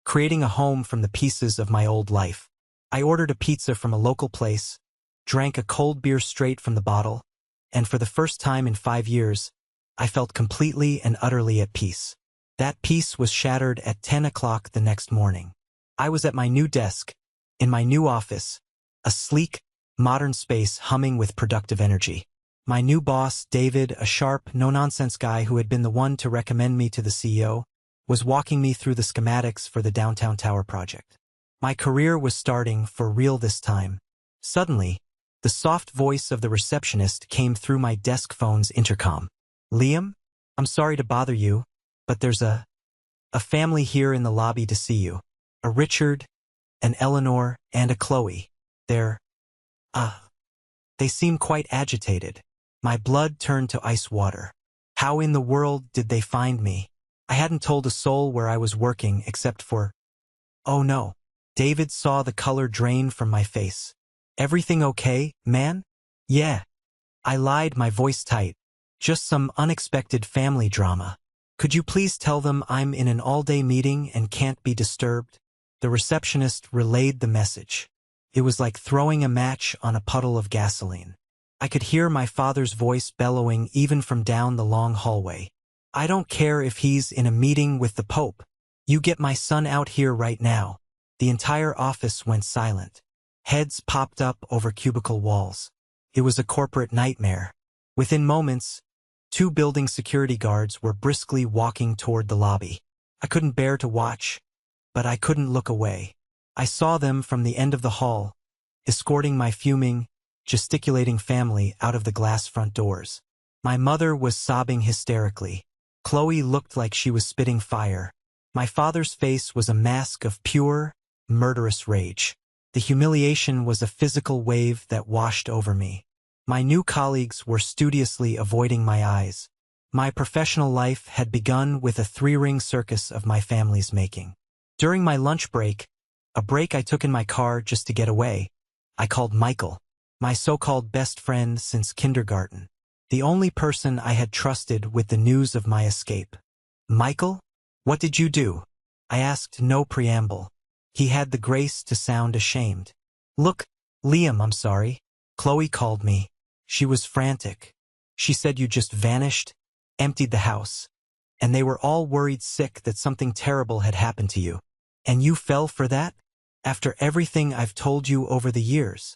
creating a home from the pieces of my old life. I ordered a pizza from a local place, drank a cold beer straight from the bottle, and for the first time in 5 years, I felt completely and utterly at peace. That peace was shattered at 10 o'clock the next morning. I was at my new desk, in my new office, a sleek, modern space humming with productive energy. My new boss, David, a sharp, no-nonsense guy who had been the one to recommend me to the CEO, was walking me through the schematics for the downtown tower project. My career was starting for real this time. Suddenly, the soft voice of the receptionist came through my desk phone's intercom. "Liam, I'm sorry to bother you, but there's a family here in the lobby to see you. A Richard, an Eleanor, and a Chloe. They seem quite agitated." My blood turned to ice water. How in the world did they find me? I hadn't told a soul where I was working except for... Oh no. David saw the color drain from my face. "Everything okay, man?" "Yeah." I lied, my voice tight. "Just some unexpected family drama. Could you please tell them I'm in an all-day meeting and can't be disturbed?" The receptionist relayed the message. It was like throwing a match on a puddle of gasoline. I could hear my father's voice bellowing even from down the long hallway. "I don't care if he's in a meeting with the Pope. You get my son out here right now." The entire office went silent. Heads popped up over cubicle walls. It was a corporate nightmare. Within moments, 2 building security guards were briskly walking toward the lobby. I couldn't bear to watch, but I couldn't look away. I saw them from the end of the hall, escorting my fuming, gesticulating family out of the glass front doors. My mother was sobbing hysterically. Chloe looked like she was spitting fire. My father's face was a mask of pure, murderous rage. The humiliation was a physical wave that washed over me. My new colleagues were studiously avoiding my eyes. My professional life had begun with a three-ring circus of my family's making. During my lunch break, a break I took in my car just to get away, I called Michael, my so-called best friend since kindergarten, the only person I had trusted with the news of my escape. "Michael, what did you do?" I asked, no preamble. He had the grace to sound ashamed. "Look, Liam, I'm sorry." Chloe called me. She was frantic. She said you just vanished, emptied the house, and they were all worried sick that something terrible had happened to you. And you fell for that? After everything I've told you over the years.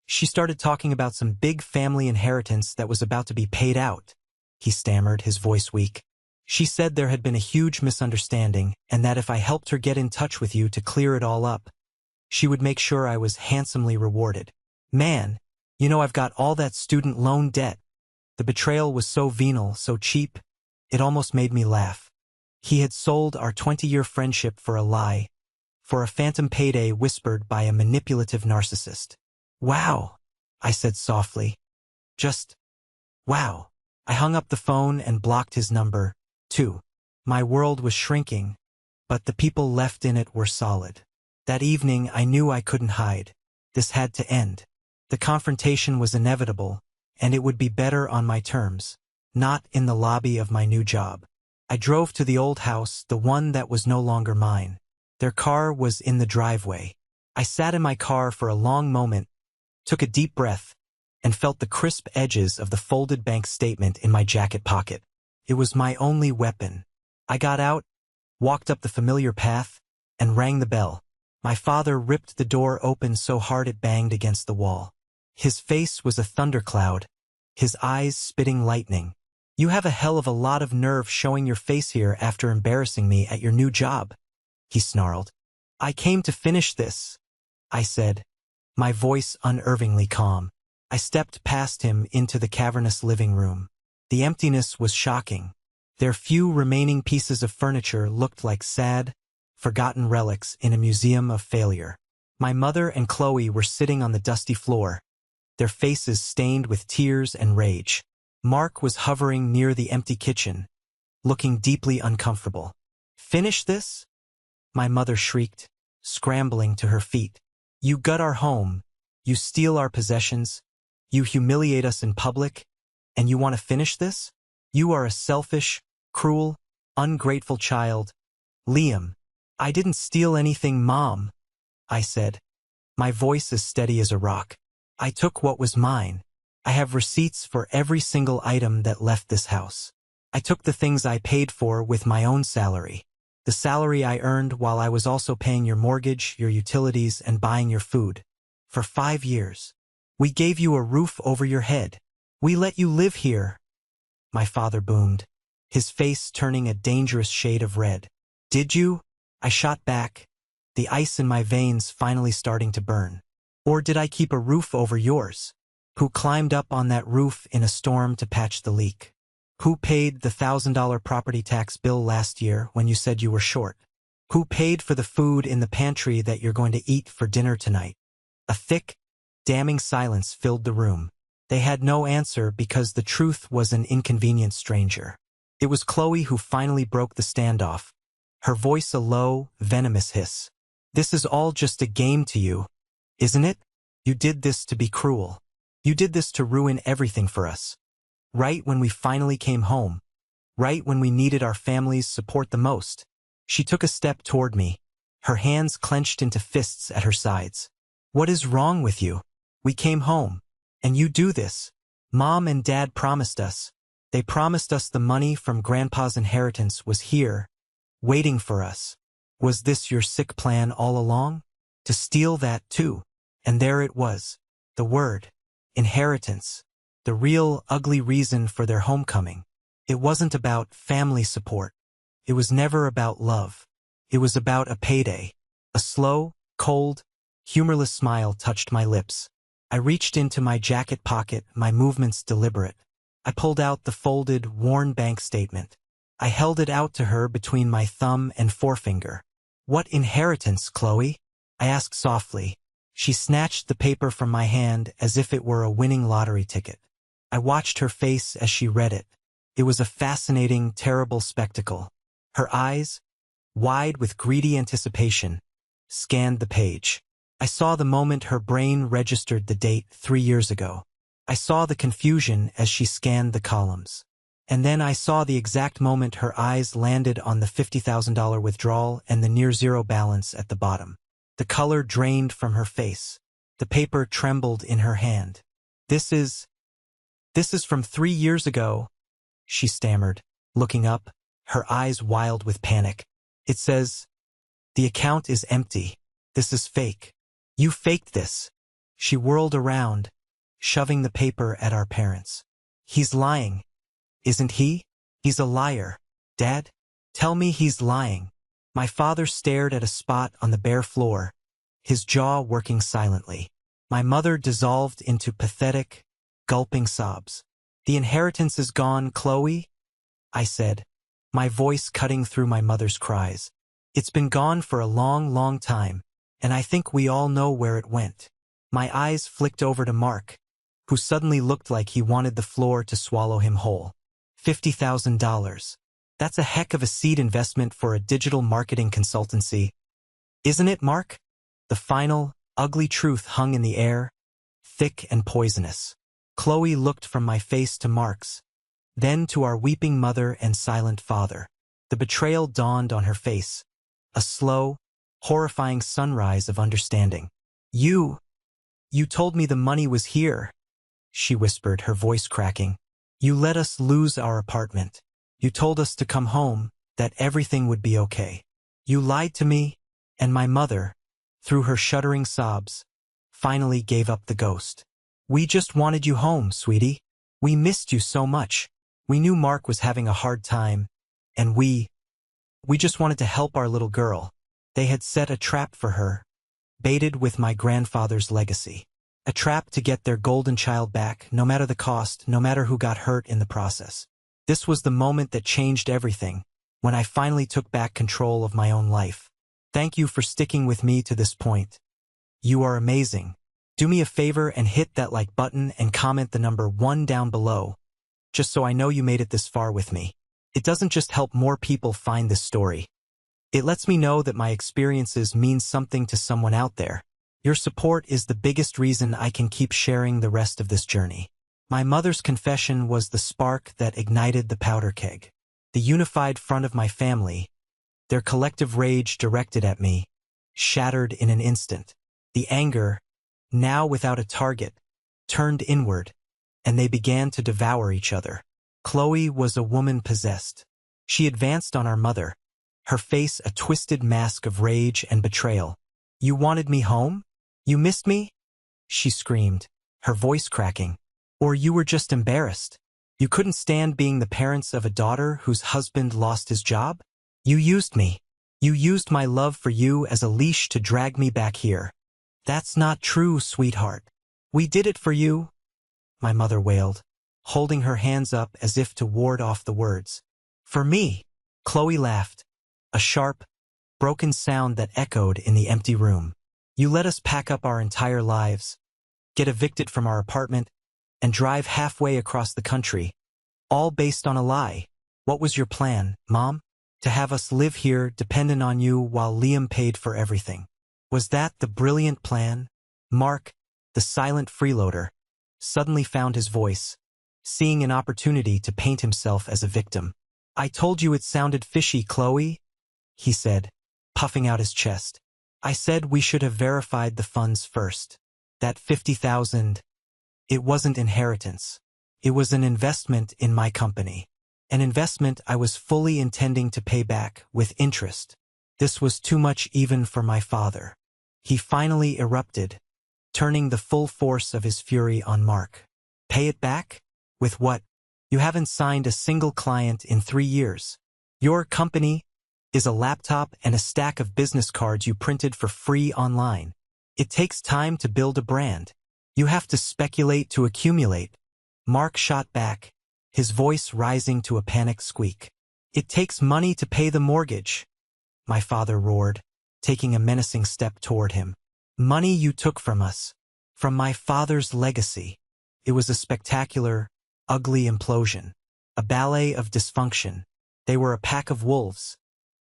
She started talking about some big family inheritance that was about to be paid out. He stammered, his voice weak. She said there had been a huge misunderstanding and that if I helped her get in touch with you to clear it all up, she would make sure I was handsomely rewarded. Man, you know I've got all that student loan debt. The betrayal was so venal, so cheap, it almost made me laugh. He had sold our 20-year friendship for a lie, for a phantom payday whispered by a manipulative narcissist. "Wow," I said softly. "Just, wow." I hung up the phone and blocked his number, too. My world was shrinking, but the people left in it were solid. That evening I knew I couldn't hide. This had to end. The confrontation was inevitable, and it would be better on my terms, not in the lobby of my new job. I drove to the old house, the one that was no longer mine. Their car was in the driveway. I sat in my car for a long moment, took a deep breath, and felt the crisp edges of the folded bank statement in my jacket pocket. It was my only weapon. I got out, walked up the familiar path, and rang the bell. My father ripped the door open so hard it banged against the wall. His face was a thundercloud, his eyes spitting lightning. "You have a hell of a lot of nerve showing your face here after embarrassing me at your new job," he snarled. "I came to finish this," I said, my voice unervingly calm. I stepped past him into the cavernous living room. The emptiness was shocking. Their few remaining pieces of furniture looked like sad, forgotten relics in a museum of failure. My mother and Chloe were sitting on the dusty floor, their faces stained with tears and rage. Mark was hovering near the empty kitchen, looking deeply uncomfortable. "Finish this?" my mother shrieked, scrambling to her feet. "You gut our home, you steal our possessions, you humiliate us in public, and you want to finish this? You are a selfish, cruel, ungrateful child. Liam." "I didn't steal anything, Mom," I said, my voice as steady as a rock. "I took what was mine. I have receipts for every single item that left this house. I took the things I paid for with my own salary. The salary I earned while I was also paying your mortgage, your utilities, and buying your food. For 5 years. We gave you a roof over your head. We let you live here," my father boomed, his face turning a dangerous shade of red. "Did you?" I shot back, the ice in my veins finally starting to burn. "Or did I keep a roof over yours? Who climbed up on that roof in a storm to patch the leak? Who paid the $1,000 property tax bill last year when you said you were short? Who paid for the food in the pantry that you're going to eat for dinner tonight?" A thick, damning silence filled the room. They had no answer because the truth was an inconvenient stranger. It was Chloe who finally broke the standoff, her voice a low, venomous hiss. "This is all just a game to you, isn't it? You did this to be cruel. You did this to ruin everything for us. Right when we finally came home. Right when we needed our family's support the most." She took a step toward me, her hands clenched into fists at her sides. "What is wrong with you? We came home, and you do this. Mom and Dad promised us. They promised us the money from Grandpa's inheritance was here, waiting for us. Was this your sick plan all along? To steal that too?" And there it was, the word, inheritance, the real ugly reason for their homecoming. It wasn't about family support. It was never about love. It was about a payday. A slow, cold, humorless smile touched my lips. I reached into my jacket pocket, my movements deliberate. I pulled out the folded, worn bank statement. I held it out to her between my thumb and forefinger. "What inheritance, Chloe?" I asked softly. She snatched the paper from my hand as if it were a winning lottery ticket. I watched her face as she read it. It was a fascinating, terrible spectacle. Her eyes, wide with greedy anticipation, scanned the page. I saw the moment her brain registered the date 3 years ago. I saw the confusion as she scanned the columns. And then I saw the exact moment her eyes landed on the $50,000 withdrawal and the near-zero balance at the bottom. The color drained from her face. The paper trembled in her hand. This is from 3 years ago," she stammered, looking up, her eyes wild with panic. "It says, the account is empty. This is fake. You faked this." She whirled around, shoving the paper at our parents. "He's lying, isn't he? He's a liar. Dad, tell me he's lying." My father stared at a spot on the bare floor, his jaw working silently. My mother dissolved into pathetic, gulping sobs. "The inheritance is gone, Chloe," I said, my voice cutting through my mother's cries. "It's been gone for a long, long time, and I think we all know where it went." My eyes flicked over to Mark, who suddenly looked like he wanted the floor to swallow him whole. $50,000. That's a heck of a seed investment for a digital marketing consultancy. Isn't it, Mark? The final, ugly truth hung in the air, thick and poisonous. Chloe looked from my face to Mark's, then to our weeping mother and silent father. The betrayal dawned on her face, a slow, horrifying sunrise of understanding. You told me the money was here," she whispered, her voice cracking. "You let us lose our apartment. You told us to come home, that everything would be okay. You lied to me," and my mother, through her shuddering sobs, finally gave up the ghost. "We just wanted you home, sweetie. We missed you so much. We knew Mark was having a hard time, and we just wanted to help our little girl." They had set a trap for her, baited with my grandfather's legacy. A trap to get their golden child back, no matter the cost, no matter who got hurt in the process. This was the moment that changed everything, when I finally took back control of my own life. Thank you for sticking with me to this point. You are amazing. Do me a favor and hit that like button and comment the number 1 down below, just so I know you made it this far with me. It doesn't just help more people find this story. It lets me know that my experiences mean something to someone out there. Your support is the biggest reason I can keep sharing the rest of this journey. My mother's confession was the spark that ignited the powder keg. The unified front of my family, their collective rage directed at me, shattered in an instant. The anger, now without a target, turned inward, and they began to devour each other. Chloe was a woman possessed. She advanced on our mother, her face a twisted mask of rage and betrayal. "You wanted me home? You missed me?" she screamed, her voice cracking. "Or you were just embarrassed? You couldn't stand being the parents of a daughter whose husband lost his job? You used me. You used my love for you as a leash to drag me back here." "That's not true, sweetheart. We did it for you," my mother wailed, holding her hands up as if to ward off the words. "For me," Chloe laughed, a sharp, broken sound that echoed in the empty room. "You let us pack up our entire lives, get evicted from our apartment, and drive halfway across the country, all based on a lie. What was your plan, Mom? To have us live here dependent on you while Liam paid for everything. Was that the brilliant plan?" Mark, the silent freeloader, suddenly found his voice, seeing an opportunity to paint himself as a victim. "I told you it sounded fishy, Chloe," he said, puffing out his chest. "I said we should have verified the funds first. That $50,000, it wasn't inheritance. It was an investment in my company. An investment I was fully intending to pay back with interest. This was too much even for my father." He finally erupted, turning the full force of his fury on Mark. "Pay it back? With what? You haven't signed a single client in 3 years. Your company is a laptop and a stack of business cards you printed for free online. It takes time to build a brand. You have to speculate to accumulate." Mark shot back, his voice rising to a panicked squeak. "It takes money to pay the mortgage," my father roared, taking a menacing step toward him. "Money you took from us. From my father's legacy." It was a spectacular, ugly implosion. A ballet of dysfunction. They were a pack of wolves,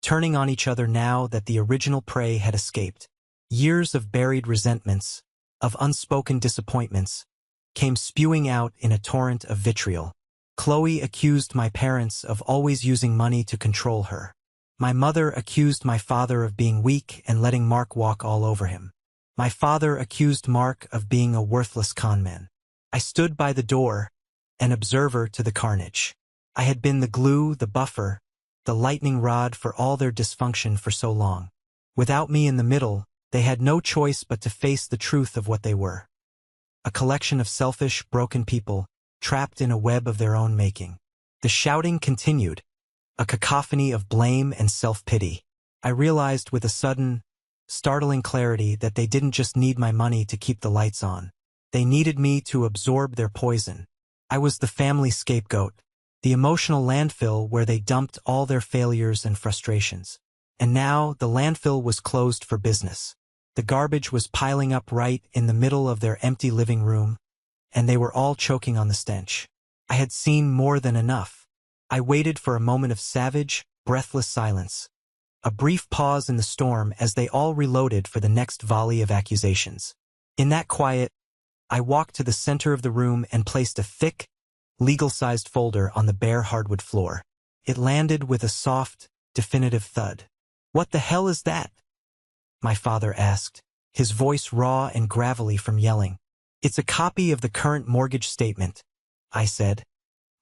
turning on each other now that the original prey had escaped. Years of buried resentments, of unspoken disappointments, came spewing out in a torrent of vitriol. Chloe accused my parents of always using money to control her. My mother accused my father of being weak and letting Mark walk all over him. My father accused Mark of being a worthless conman. I stood by the door, an observer to the carnage. I had been the glue, the buffer, the lightning rod for all their dysfunction for so long. Without me in the middle, they had no choice but to face the truth of what they were. A collection of selfish, broken people, trapped in a web of their own making. The shouting continued, a cacophony of blame and self-pity. I realized with a sudden, startling clarity that they didn't just need my money to keep the lights on. They needed me to absorb their poison. I was the family scapegoat, the emotional landfill where they dumped all their failures and frustrations. And now the landfill was closed for business. The garbage was piling up right in the middle of their empty living room, and they were all choking on the stench. I had seen more than enough. I waited for a moment of savage, breathless silence. A brief pause in the storm as they all reloaded for the next volley of accusations. In that quiet, I walked to the center of the room and placed a thick, legal-sized folder on the bare hardwood floor. It landed with a soft, definitive thud. "What the hell is that?" my father asked, his voice raw and gravelly from yelling. "It's a copy of the current mortgage statement," I said,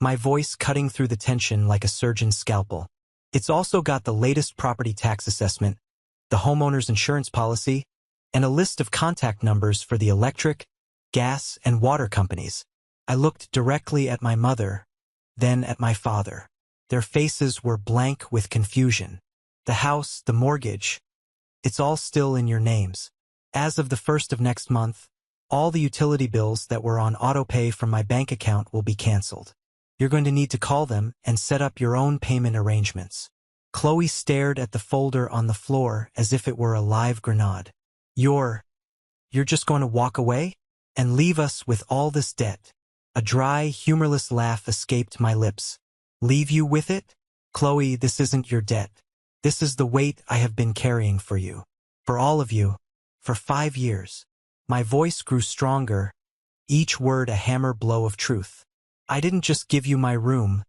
my voice cutting through the tension like a surgeon's scalpel. "It's also got the latest property tax assessment, the homeowner's insurance policy, and a list of contact numbers for the electric, gas, and water companies." I looked directly at my mother, then at my father. Their faces were blank with confusion. "The house, the mortgage, it's all still in your names. As of the 1st of next month, all the utility bills that were on autopay from my bank account will be canceled. You're going to need to call them and set up your own payment arrangements." Chloe stared at the folder on the floor as if it were a live grenade. You're just going to walk away? And leave us with all this debt?" A dry, humorless laugh escaped my lips. "Leave you with it? Chloe, this isn't your debt. This is the weight I have been carrying for you. For all of you. For 5 years." My voice grew stronger, each word a hammer blow of truth. "I didn't just give you my room.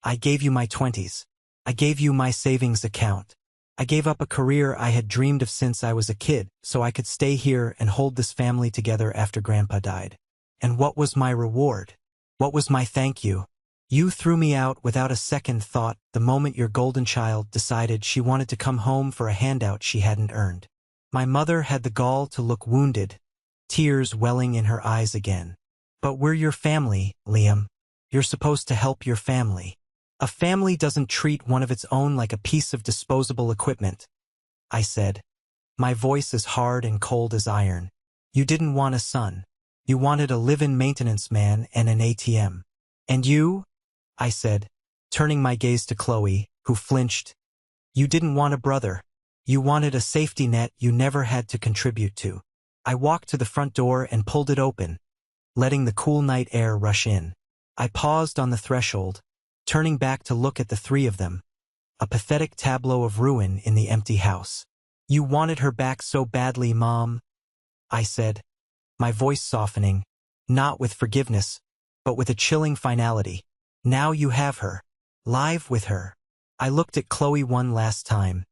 I gave you my 20s. I gave you my savings account. I gave up a career I had dreamed of since I was a kid so I could stay here and hold this family together after Grandpa died. And what was my reward? What was my thank you? You threw me out without a second thought the moment your golden child decided she wanted to come home for a handout she hadn't earned." My mother had the gall to look wounded, tears welling in her eyes again. "But we're your family, Liam. You're supposed to help your family. A family doesn't treat one of its own like a piece of disposable equipment," I said, my voice as hard and cold as iron. "You didn't want a son. You wanted a live-in maintenance man and an ATM. And you?" I said, turning my gaze to Chloe, who flinched. "You didn't want a brother. You wanted a safety net you never had to contribute to." I walked to the front door and pulled it open, letting the cool night air rush in. I paused on the threshold, turning back to look at the three of them, a pathetic tableau of ruin in the empty house. "You wanted her back so badly, Mom," I said, my voice softening, not with forgiveness, but with a chilling finality. "Now you have her. Live with her." I looked at Chloe one last time,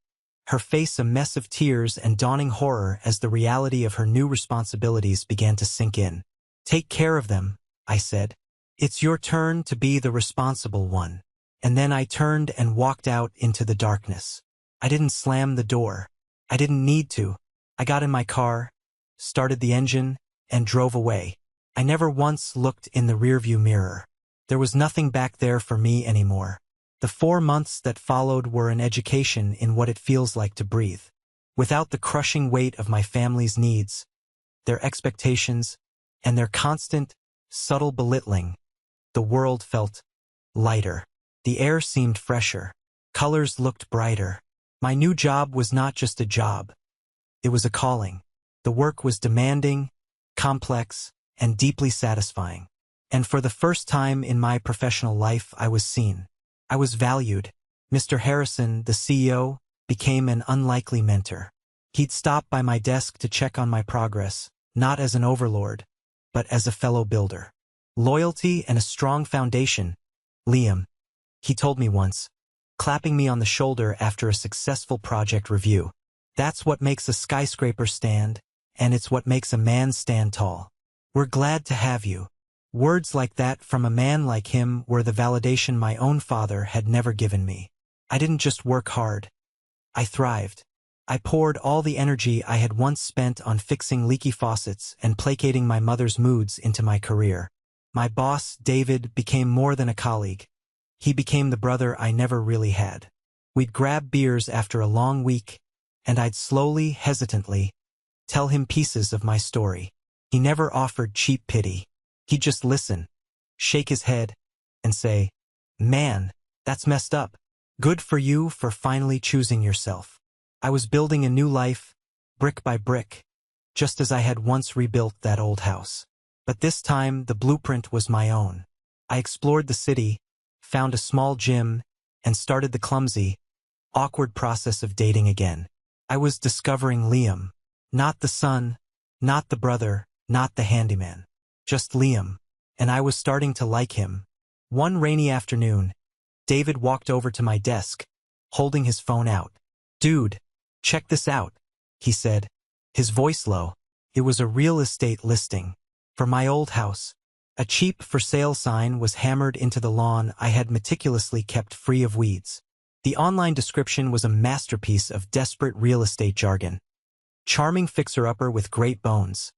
her face a mess of tears and dawning horror as the reality of her new responsibilities began to sink in. "Take care of them," I said. "It's your turn to be the responsible one." And then I turned and walked out into the darkness. I didn't slam the door. I didn't need to. I got in my car, started the engine, and drove away. I never once looked in the rearview mirror. There was nothing back there for me anymore. The 4 months that followed were an education in what it feels like to breathe. Without the crushing weight of my family's needs, their expectations, and their constant, subtle belittling, the world felt lighter. The air seemed fresher. Colors looked brighter. My new job was not just a job. It was a calling. The work was demanding, complex, and deeply satisfying. And for the first time in my professional life, I was seen. I was valued. Mr. Harrison, the CEO, became an unlikely mentor. He'd stop by my desk to check on my progress, not as an overlord, but as a fellow builder. Loyalty and a strong foundation, Liam, he told me once, clapping me on the shoulder after a successful project review. That's what makes a skyscraper stand, and it's what makes a man stand tall. We're glad to have you. Words like that from a man like him were the validation my own father had never given me. I didn't just work hard. I thrived. I poured all the energy I had once spent on fixing leaky faucets and placating my mother's moods into my career. My boss, David, became more than a colleague. He became the brother I never really had. We'd grab beers after a long week, and I'd slowly, hesitantly, tell him pieces of my story. He never offered cheap pity. He'd just listen, shake his head, and say, "Man, that's messed up. Good for you for finally choosing yourself." I was building a new life, brick by brick, just as I had once rebuilt that old house. But this time, the blueprint was my own. I explored the city, found a small gym, and started the clumsy, awkward process of dating again. I was discovering Liam. Not the son, not the brother, not the handyman. Just Liam. And I was starting to like him. One rainy afternoon, David walked over to my desk, holding his phone out. "Dude, check this out," he said, his voice low. It was a real estate listing. For my old house. A cheap for sale sign was hammered into the lawn I had meticulously kept free of weeds. The online description was a masterpiece of desperate real estate jargon. Charming fixer-upper with great bones.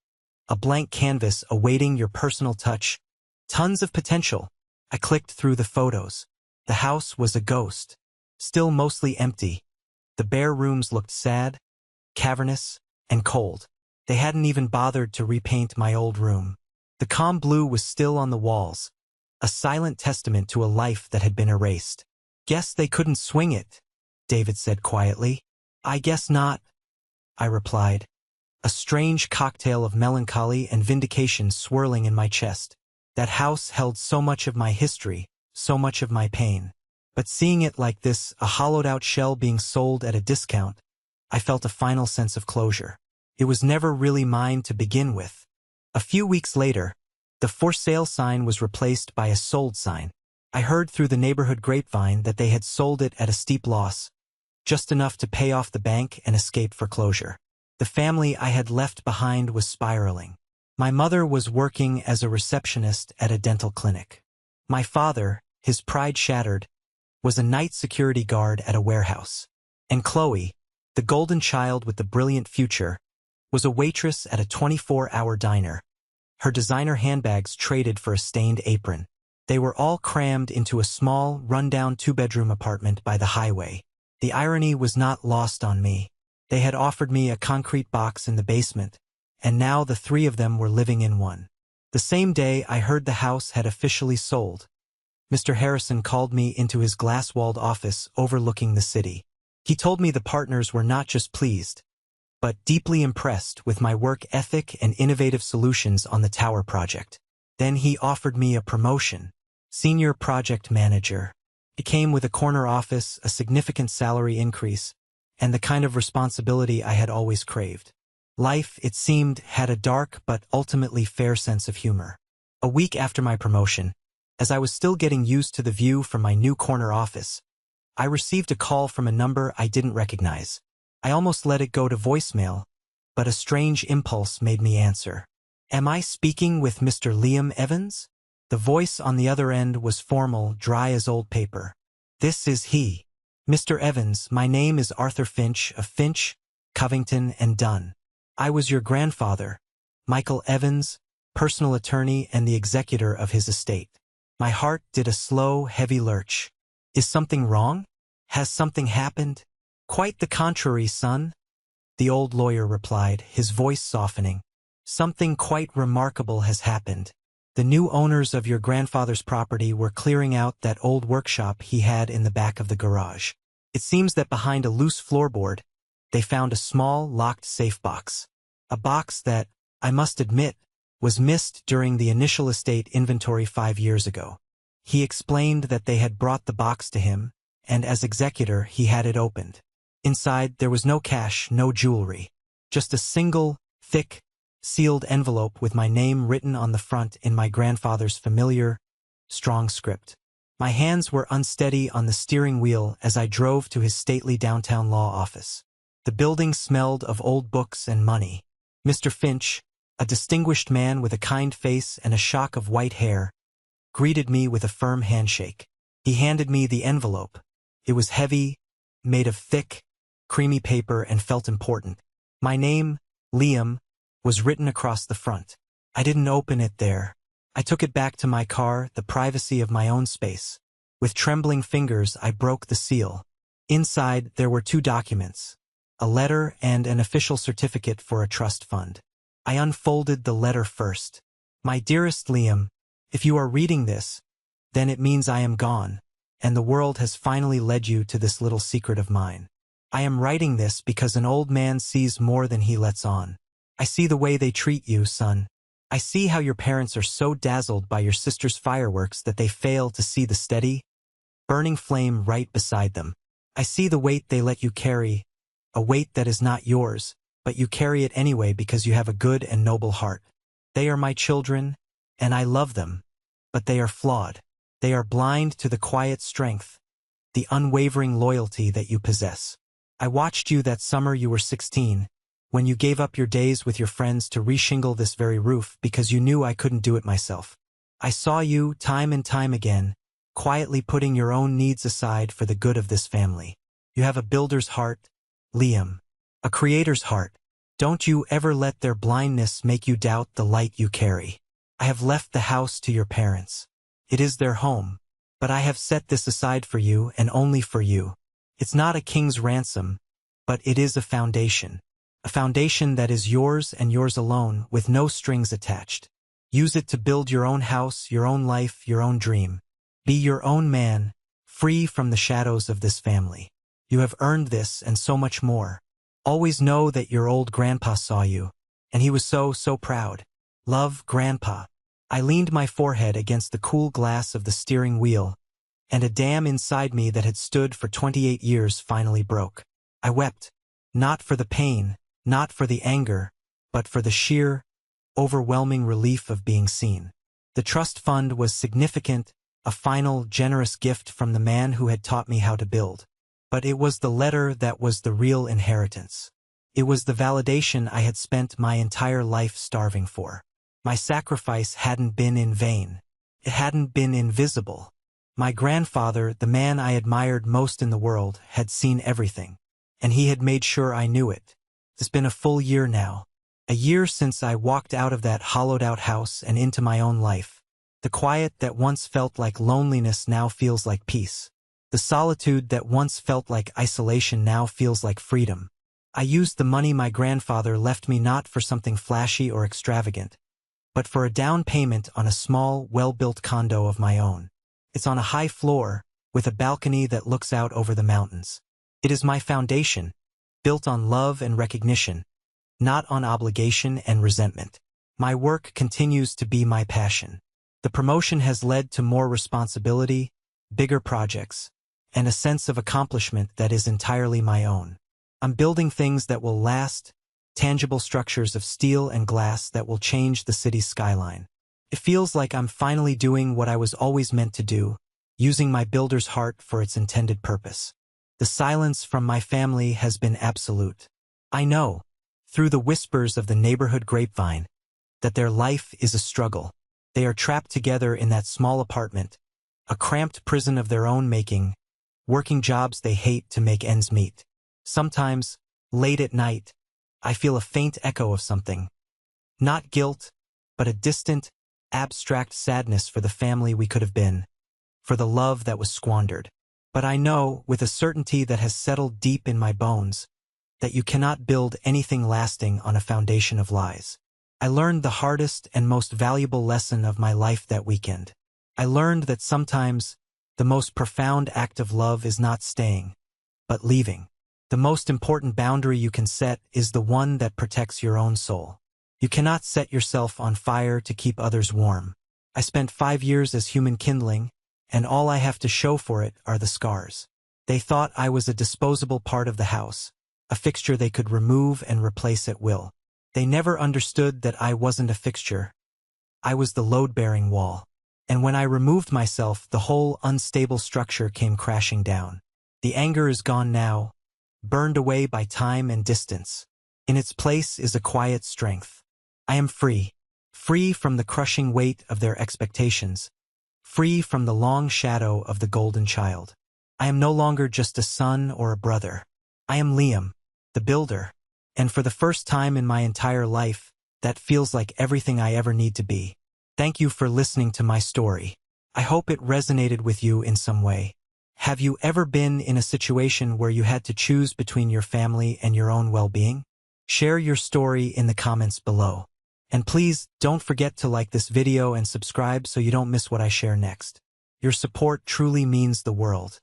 A blank canvas awaiting your personal touch. Tons of potential. I clicked through the photos. The house was a ghost. Still mostly empty. The bare rooms looked sad, cavernous, and cold. They hadn't even bothered to repaint my old room. The calm blue was still on the walls, a silent testament to a life that had been erased. "Guess they couldn't swing it," David said quietly. "I guess not," I replied, a strange cocktail of melancholy and vindication swirling in my chest. That house held so much of my history, so much of my pain. But seeing it like this, a hollowed-out shell being sold at a discount, I felt a final sense of closure. It was never really mine to begin with. A few weeks later, the for sale sign was replaced by a sold sign. I heard through the neighborhood grapevine that they had sold it at a steep loss, just enough to pay off the bank and escape foreclosure. The family I had left behind was spiraling. My mother was working as a receptionist at a dental clinic. My father, his pride shattered, was a night security guard at a warehouse. And Chloe, the golden child with the brilliant future, was a waitress at a 24-hour diner. Her designer handbags traded for a stained apron. They were all crammed into a small, run-down two-bedroom apartment by the highway. The irony was not lost on me. They had offered me a concrete box in the basement, and now the three of them were living in one. The same day I heard the house had officially sold. Mr. Harrison called me into his glass-walled office overlooking the city. He told me the partners were not just pleased, but deeply impressed with my work ethic and innovative solutions on the tower project. Then he offered me a promotion. Senior project manager. It came with a corner office, a significant salary increase, and the kind of responsibility I had always craved. Life, it seemed, had a dark but ultimately fair sense of humor. A week after my promotion, as I was still getting used to the view from my new corner office, I received a call from a number I didn't recognize. I almost let it go to voicemail, but a strange impulse made me answer. "Am I speaking with Mr. Liam Evans?" The voice on the other end was formal, dry as old paper. "This is he. Mr. Evans, my name is Arthur Finch of Finch, Covington & Dunn. I was your grandfather, Michael Evans, personal attorney and the executor of his estate." My heart did a slow, heavy lurch. "Is something wrong? Has something happened?" "Quite the contrary, son," the old lawyer replied, his voice softening. "Something quite remarkable has happened. The new owners of your grandfather's property were clearing out that old workshop he had in the back of the garage. It seems that behind a loose floorboard, they found a small, locked safe box. A box that, I must admit, was missed during the initial estate inventory 5 years ago. He explained that they had brought the box to him, and as executor he had it opened. Inside there was no cash, no jewelry. Just a single, thick, sealed envelope with my name written on the front in my grandfather's familiar, strong script. My hands were unsteady on the steering wheel as I drove to his stately downtown law office. The building smelled of old books and money. Mr. Finch, a distinguished man with a kind face and a shock of white hair, greeted me with a firm handshake. He handed me the envelope. It was heavy, made of thick, creamy paper, and felt important. My name, Liam, was written across the front. I didn't open it there. I took it back to my car, the privacy of my own space. With trembling fingers, I broke the seal. Inside, there were 2 documents, a letter and an official certificate for a trust fund. I unfolded the letter first. My dearest Liam, if you are reading this, then it means I am gone, and the world has finally led you to this little secret of mine. I am writing this because an old man sees more than he lets on. I see the way they treat you, son. I see how your parents are so dazzled by your sister's fireworks that they fail to see the steady, burning flame right beside them. I see the weight they let you carry, a weight that is not yours, but you carry it anyway because you have a good and noble heart. They are my children, and I love them, but they are flawed. They are blind to the quiet strength, the unwavering loyalty that you possess. I watched you that summer you were 16, when you gave up your days with your friends to reshingle this very roof because you knew I couldn't do it myself. I saw you, time and time again, quietly putting your own needs aside for the good of this family. You have a builder's heart, Liam. A creator's heart. Don't you ever let their blindness make you doubt the light you carry. I have left the house to your parents. It is their home, but I have set this aside for you and only for you. It's not a king's ransom, but it is a foundation that is yours and yours alone with no strings attached. Use it to build your own house, your own life, your own dream. Be your own man, free from the shadows of this family. You have earned this and so much more. Always know that your old grandpa saw you, and he was so proud. Love, Grandpa. I leaned my forehead against the cool glass of the steering wheel, and a dam inside me that had stood for 28 years finally broke. I wept, not for the pain, not for the anger, but for the sheer, overwhelming relief of being seen. The trust fund was significant, a final, generous gift from the man who had taught me how to build. But it was the letter that was the real inheritance. It was the validation I had spent my entire life starving for. My sacrifice hadn't been in vain. It hadn't been invisible. My grandfather, the man I admired most in the world, had seen everything, and he had made sure I knew it. It's been a full year now. A year since I walked out of that hollowed-out house and into my own life. The quiet that once felt like loneliness now feels like peace. The solitude that once felt like isolation now feels like freedom. I used the money my grandfather left me not for something flashy or extravagant, but for a down payment on a small, well-built condo of my own. It's on a high floor, with a balcony that looks out over the mountains. It is my foundation, built on love and recognition, not on obligation and resentment. My work continues to be my passion. The promotion has led to more responsibility, bigger projects, and a sense of accomplishment that is entirely my own. I'm building things that will last, tangible structures of steel and glass that will change the city's skyline. It feels like I'm finally doing what I was always meant to do, using my builder's heart for its intended purpose. The silence from my family has been absolute. I know, through the whispers of the neighborhood grapevine, that their life is a struggle. They are trapped together in that small apartment, a cramped prison of their own making, working jobs they hate to make ends meet. Sometimes, late at night, I feel a faint echo of something. Not guilt, but a distant, abstract sadness for the family we could have been, for the love that was squandered. But I know, with a certainty that has settled deep in my bones, that you cannot build anything lasting on a foundation of lies. I learned the hardest and most valuable lesson of my life that weekend. I learned that sometimes the most profound act of love is not staying, but leaving. The most important boundary you can set is the one that protects your own soul. You cannot set yourself on fire to keep others warm. I spent 5 years as human kindling, and all I have to show for it are the scars. They thought I was a disposable part of the house, a fixture they could remove and replace at will. They never understood that I wasn't a fixture. I was the load-bearing wall. And when I removed myself, the whole unstable structure came crashing down. The anger is gone now, burned away by time and distance. In its place is a quiet strength. I am free. Free from the crushing weight of their expectations. Free from the long shadow of the golden child. I am no longer just a son or a brother. I am Liam, the builder. And for the first time in my entire life, that feels like everything I ever need to be. Thank you for listening to my story. I hope it resonated with you in some way. Have you ever been in a situation where you had to choose between your family and your own well-being? Share your story in the comments below. And please, don't forget to like this video and subscribe so you don't miss what I share next. Your support truly means the world.